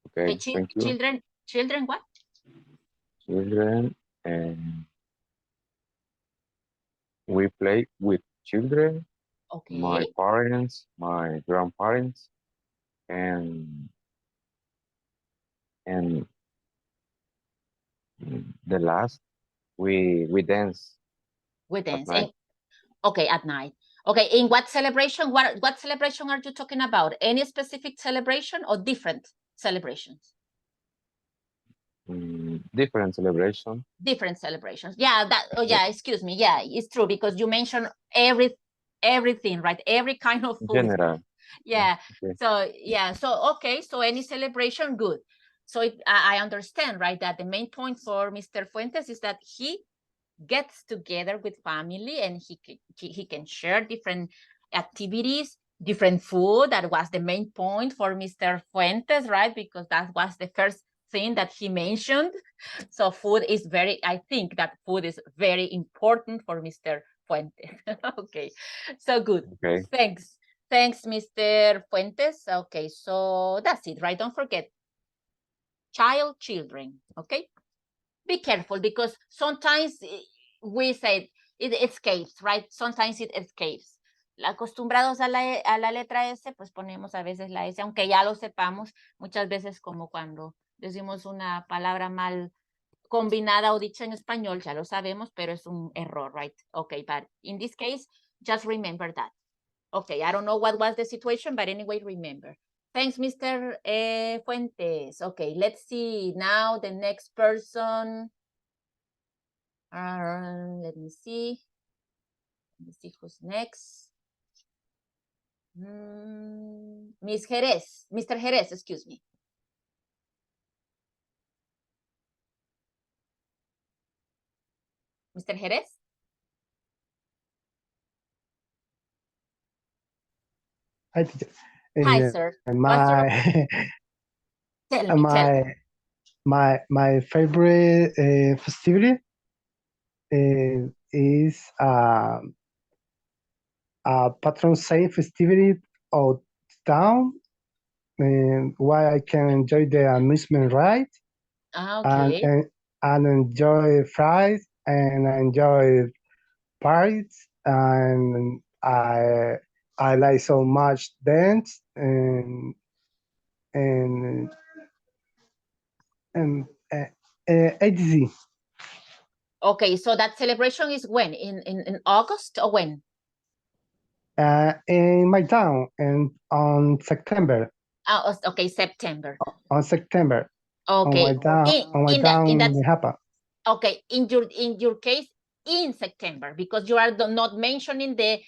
Okay. Thank you. Children what? Children and we play with children, my Okay. parents, my grandparents, and the last we dance We at dance. night. Okay, at night. Okay, in what celebration? What celebration are you talking about? Any specific celebration or different celebrations? Different celebration. Different celebrations. Yeah, excuse me. Yeah, it's true because you mentioned everything, right? Every kind of food. General. Yeah. Okay. So yeah, so okay, so any celebration, good. So I understand, right, that the main point for Mr. Fuentes is that he gets together with family and he can share different activities, different food. That was the main point for Mr. Fuentes, right? Because that was the first thing that he mentioned. So food is I think that food is very important for Mr. Fuentes. Okay, so good. Okay. Thanks, Mr. Fuentes. Okay, so that's it, right? Don't forget, children, okay? Be careful because sometimes we say it escapes, right? Sometimes it escapes. Acostumbrados a la letra S, pues ponemos a veces la S, aunque ya lo sepamos, muchas veces como cuando decimos una palabra mal combinada o dicha en español, ya lo sabemos, pero es un error, right? Okay, but in this case, just remember that. Okay, I don't know what was the situation, but anyway, remember. Thanks, Mr. Fuentes. Okay, let's see now the next person. Let me see. Let's see who's next. Miss Jerez, Mr. Jerez, excuse me. Mr. Jerez? Hi, teacher. Hi, sir. My Tell me, tell me. my favorite festivity is a patron saint festivity of town, where I can enjoy the amusement ride Okay. and enjoy fries and enjoy parties, and I like so much dance and etc. Okay, so that celebration is when? In August or when? In my town and on September. Okay, September. On September. Okay. On my town in that, Japa. okay, in your case, in September, because you are not mentioning the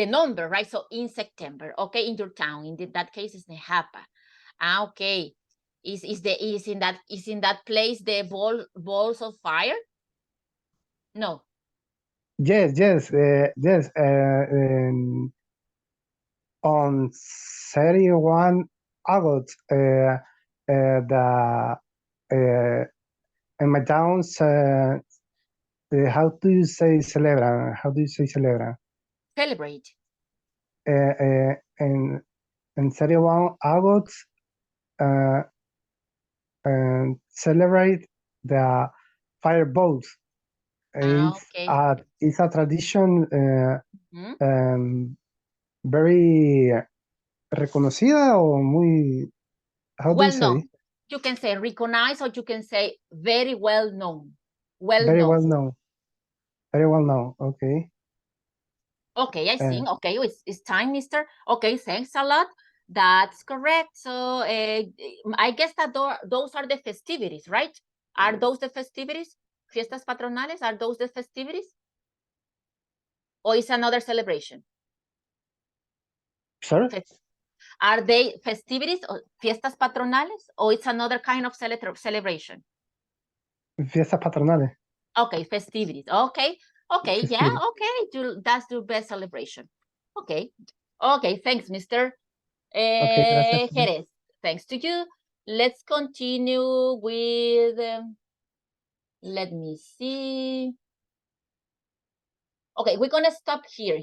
number, right? So in September, okay, in your town, in that case, is Nejapa. Okay. Is in that place the balls of fire? No. Yes. On 31 August, the in my town, how do you say celebra? How do you say celebra? Celebrate. In 31 August, and celebrate the fireballs. Okay. It's a tradition Mhm. very reconocida o muy, how do you Well say? known. You can say recognized, or you can say very well known. Very well known. Very well known. Okay. Okay, I see. Okay, it's time, mister. Okay, thanks a lot. That's correct. So I guess that those are the festivities, right? Are those the festivities? Fiestas patronales, are those the festivities? Or is another celebration? Sorry? Are they festivities or fiestas patronales, or it's another kind of celebration? Fiestas patronales. Okay, festivities. Okay, Festivities. yeah, okay. That's your best celebration. Okay, thanks, Mr. Jerez. Thanks to you. Let's continue with, let me see. Okay, we're gonna stop here,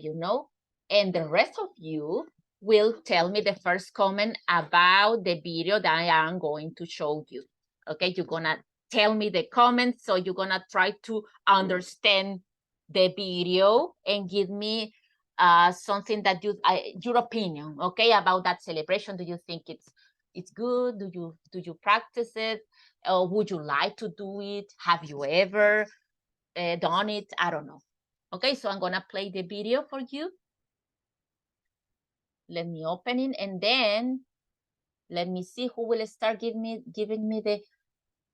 and the rest of you will tell me the first comment about the video that I am going to show you. Okay, you're gonna tell me the comments, so you're gonna try to understand the video and give me something that your opinion, okay, about that celebration. Do you think it's good? Do you practice it? Or would you like to do it? Have you ever done it? I don't know. Okay, so I'm gonna play the video for you. Let me open it, and then let me see who will start giving me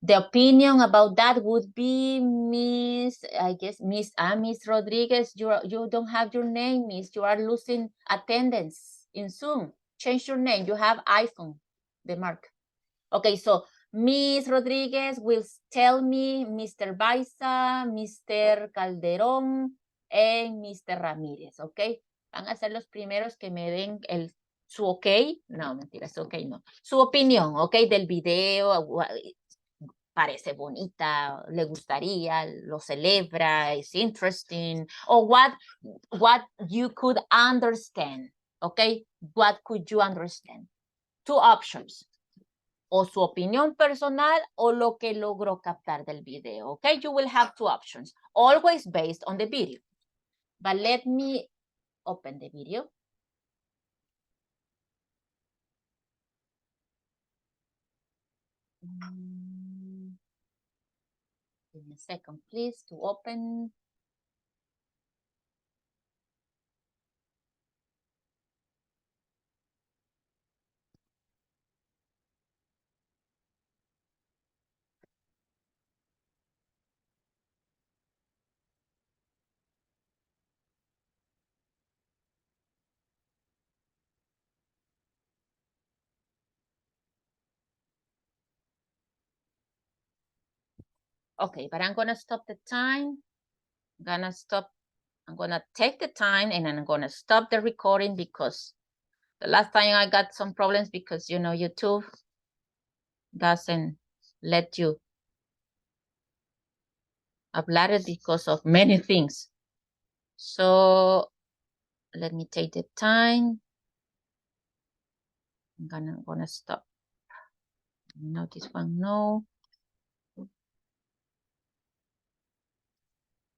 the opinion about that. Would be Miss Rodriguez. You don't have your name, Miss. You are losing attendance in Zoom. Change your name. You have iPhone, the mark. Okay, so Miss Rodriguez will tell me Mr. Baiza, Mr. Calderón, and Mr. Ramírez, okay? Van a ser los primeros que me den su ok. No, mentira, su ok no. Su opinión, ok, del video. Parece bonita, le gustaría, lo celebra, is interesting, or what you could understand, okay? What could you understand? Two options. o su opinión personal o lo que logró captar del video, okay? You will have two options, always based on the video. But let me open the video. Give me a second, please, to open. Okay, but I'm gonna stop the time. I'm gonna take the time and I'm gonna stop the recording because the last time I got some problems because, you know, YouTube doesn't let you upload it because of many things. So let me take the time. I'm gonna stop. No, this one, no.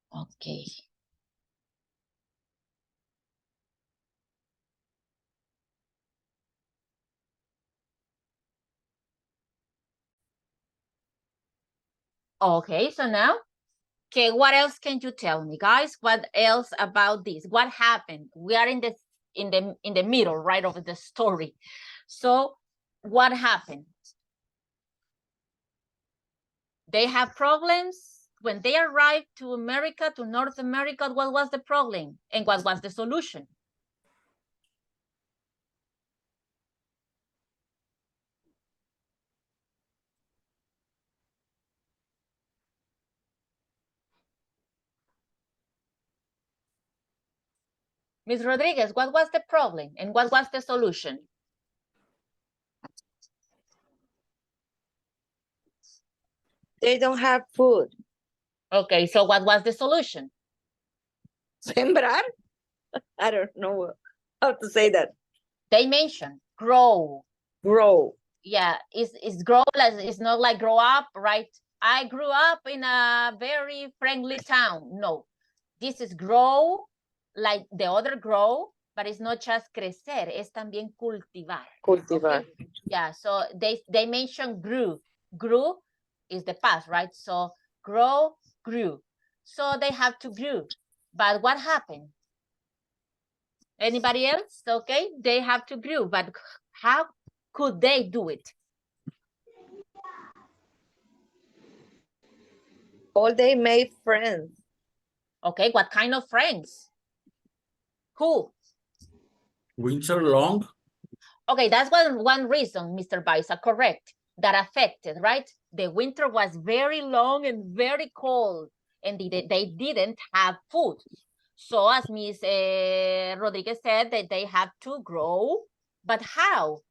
Okay. Okay, so now, okay, what else can you tell me, guys? What else about this? What happened? We are in the middle, right, of the story. So what happened? They have problems. When they arrived to America, to North America, what was the problem? And what was the solution? Ms. Rodriguez, what was the problem and what was the solution? They don't have food. Okay, so what was the solution? Sembrar? I don't know how to say that. They mentioned grow. Grow. Yeah, it's grow, it's not like grow up, right? I grew up in a very friendly town. No, this is grow, like the other grow, but it's not just crecer, es también cultivar. Cultivar. Okay? Yeah, so they mentioned grew. Grew is the past, right? So grow, grew. So they have to grow. But what happened? Anybody else? Okay, they have to grow, but how could they do it? All they made friends. Okay, what kind of friends? Who? Winter long. Okay, that's one reason, Mr. Baisa, correct, that affected, right? The winter was very long and very cold, and they didn't have food. So as Ms. Rodriguez said, that they have to grow, but how?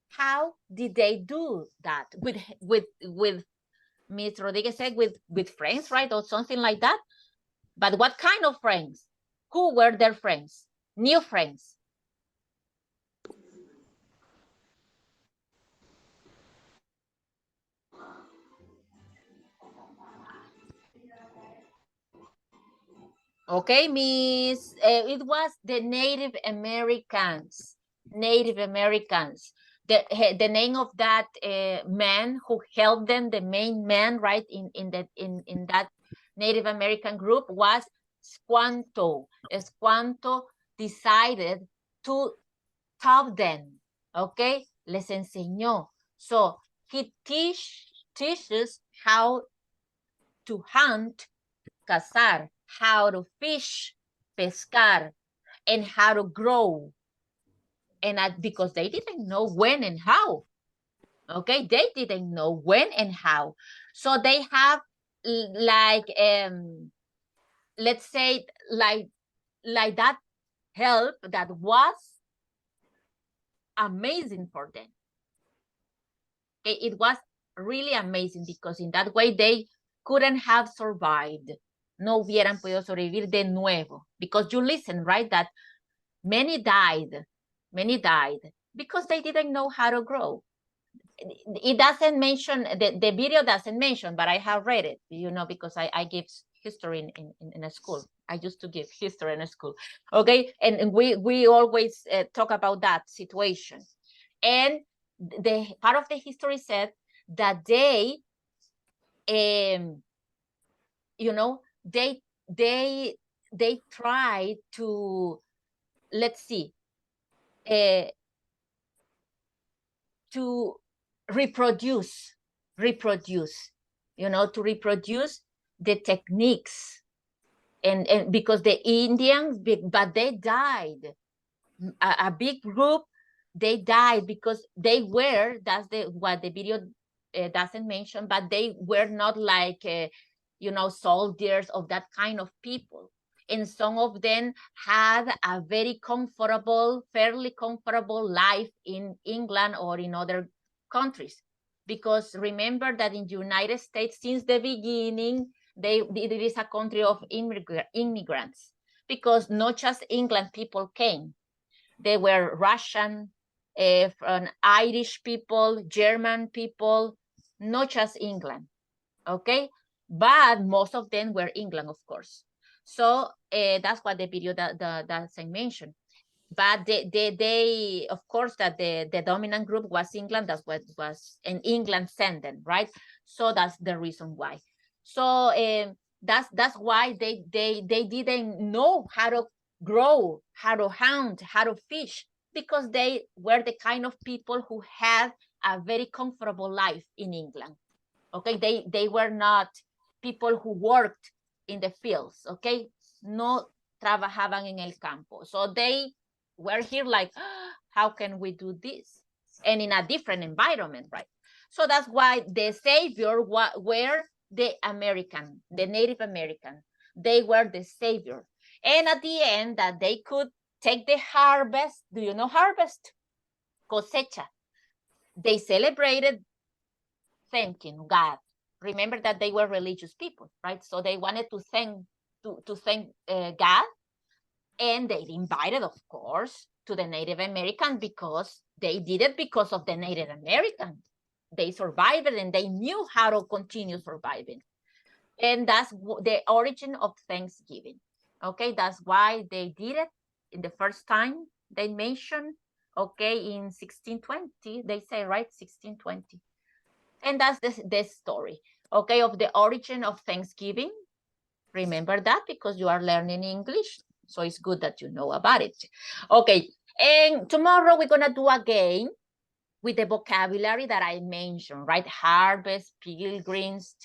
How did they do that? With Ms. Rodriguez said, with friends, right? Or something like that. But what kind of friends? Who were their friends? New friends. Okay, Miss, it was the Native Americans. Native Americans. The name of that man who helped them, the main man, right, in that Native American group was Squanto. Squanto decided to taught them, okay? Les enseñó. So he teaches how to hunt, cazar, how to fish, pescar, and how to grow. And because they didn't know when and how. Okay, they didn't know when and how. So they have like, let's say, like that help that was amazing for them. Okay, it was really amazing because in that way they couldn't have survived. No hubieran podido sobrevivir de nuevo. Because you listen, right, that many died because they didn't know how to grow. it doesn't mention, the video doesn't mention, but I have read it, you know, because I give history in a school. I used to give history in a school. Okay, and we always talk about that situation. And the part of the history said that they, you know, they try to, let's see, to reproduce, you know, to reproduce the techniques, and because the Indians, but they died, a big group, they died because they were, that's what the video doesn't mention, but they were not like, you know, soldiers of that kind of people. And some of them had a very comfortable, fairly comfortable life in England or in other countries. Because remember that in the United States, since the beginning, it is a country of immigrants, because not just England people came. They were Russian, from Irish people, German people, not just England, okay? But most of them were England, of course. So that's what the video doesn't mention. But they of course, that the dominant group was England. That's what was, and England sent them, right? So that's the reason why. So that's why they didn't know how to grow, how to hunt, how to fish, because they were the kind of people who had a very comfortable life in England. Okay, they were not people who worked in the fields. Okay, no trabajaban en el campo. So they were here like, how can we do this? And in a different environment, right? So that's why the savior were the American, the Native American. They were the savior. And at the end, that they could take the harvest. Do you know harvest? Cosecha. They celebrated thanking God. Remember that they were religious people, right? So they wanted to thank God, and they invited, of course, to the Native American, because they did it because of the Native American. They survived and they knew how to continue surviving. And that's the origin of Thanksgiving. Okay, that's why they did it in the first time they mentioned, okay, in 1620, they say, right, 1620. And that's the story, okay, of the origin of Thanksgiving. Remember that, because you are learning English, so it's good that you know about it. Okay, and tomorrow we're gonna do a game with the vocabulary that I mentioned, right? Harvest, pilgrims,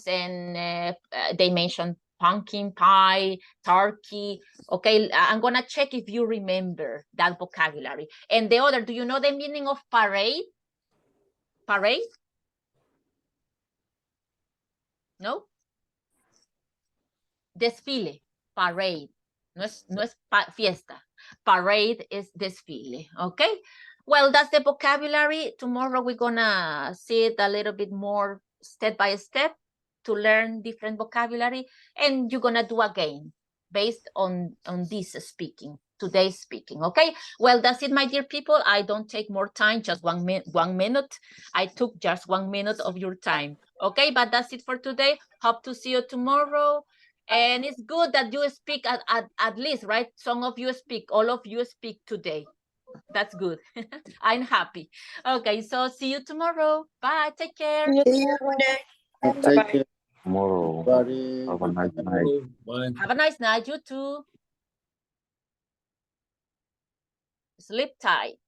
and they mentioned pumpkin pie, turkey. Okay, I'm gonna check if you remember that vocabulary. And the other, do you know the meaning of parade? Parade? No? Desfile, parade. No es fiesta. Parade is desfile, okay? Well, that's the vocabulary. Tomorrow we're gonna see it a little bit more step by step to learn different vocabulary, and you're gonna do a game based on this speaking, today's speaking, okay? Well, that's it, my dear people. I don't take more time, just 1 minute. I took just 1 minute of your time, okay? But that's it for today. Hope to see you tomorrow. And it's good that you speak at least, right? Some of you speak, all of you speak today. That's good. I'm happy. Okay, so see you tomorrow. Bye. Take care. Take care, Tomorrow. everybody. Have a nice night. Bye. Have a nice night. You too. Sleep tight.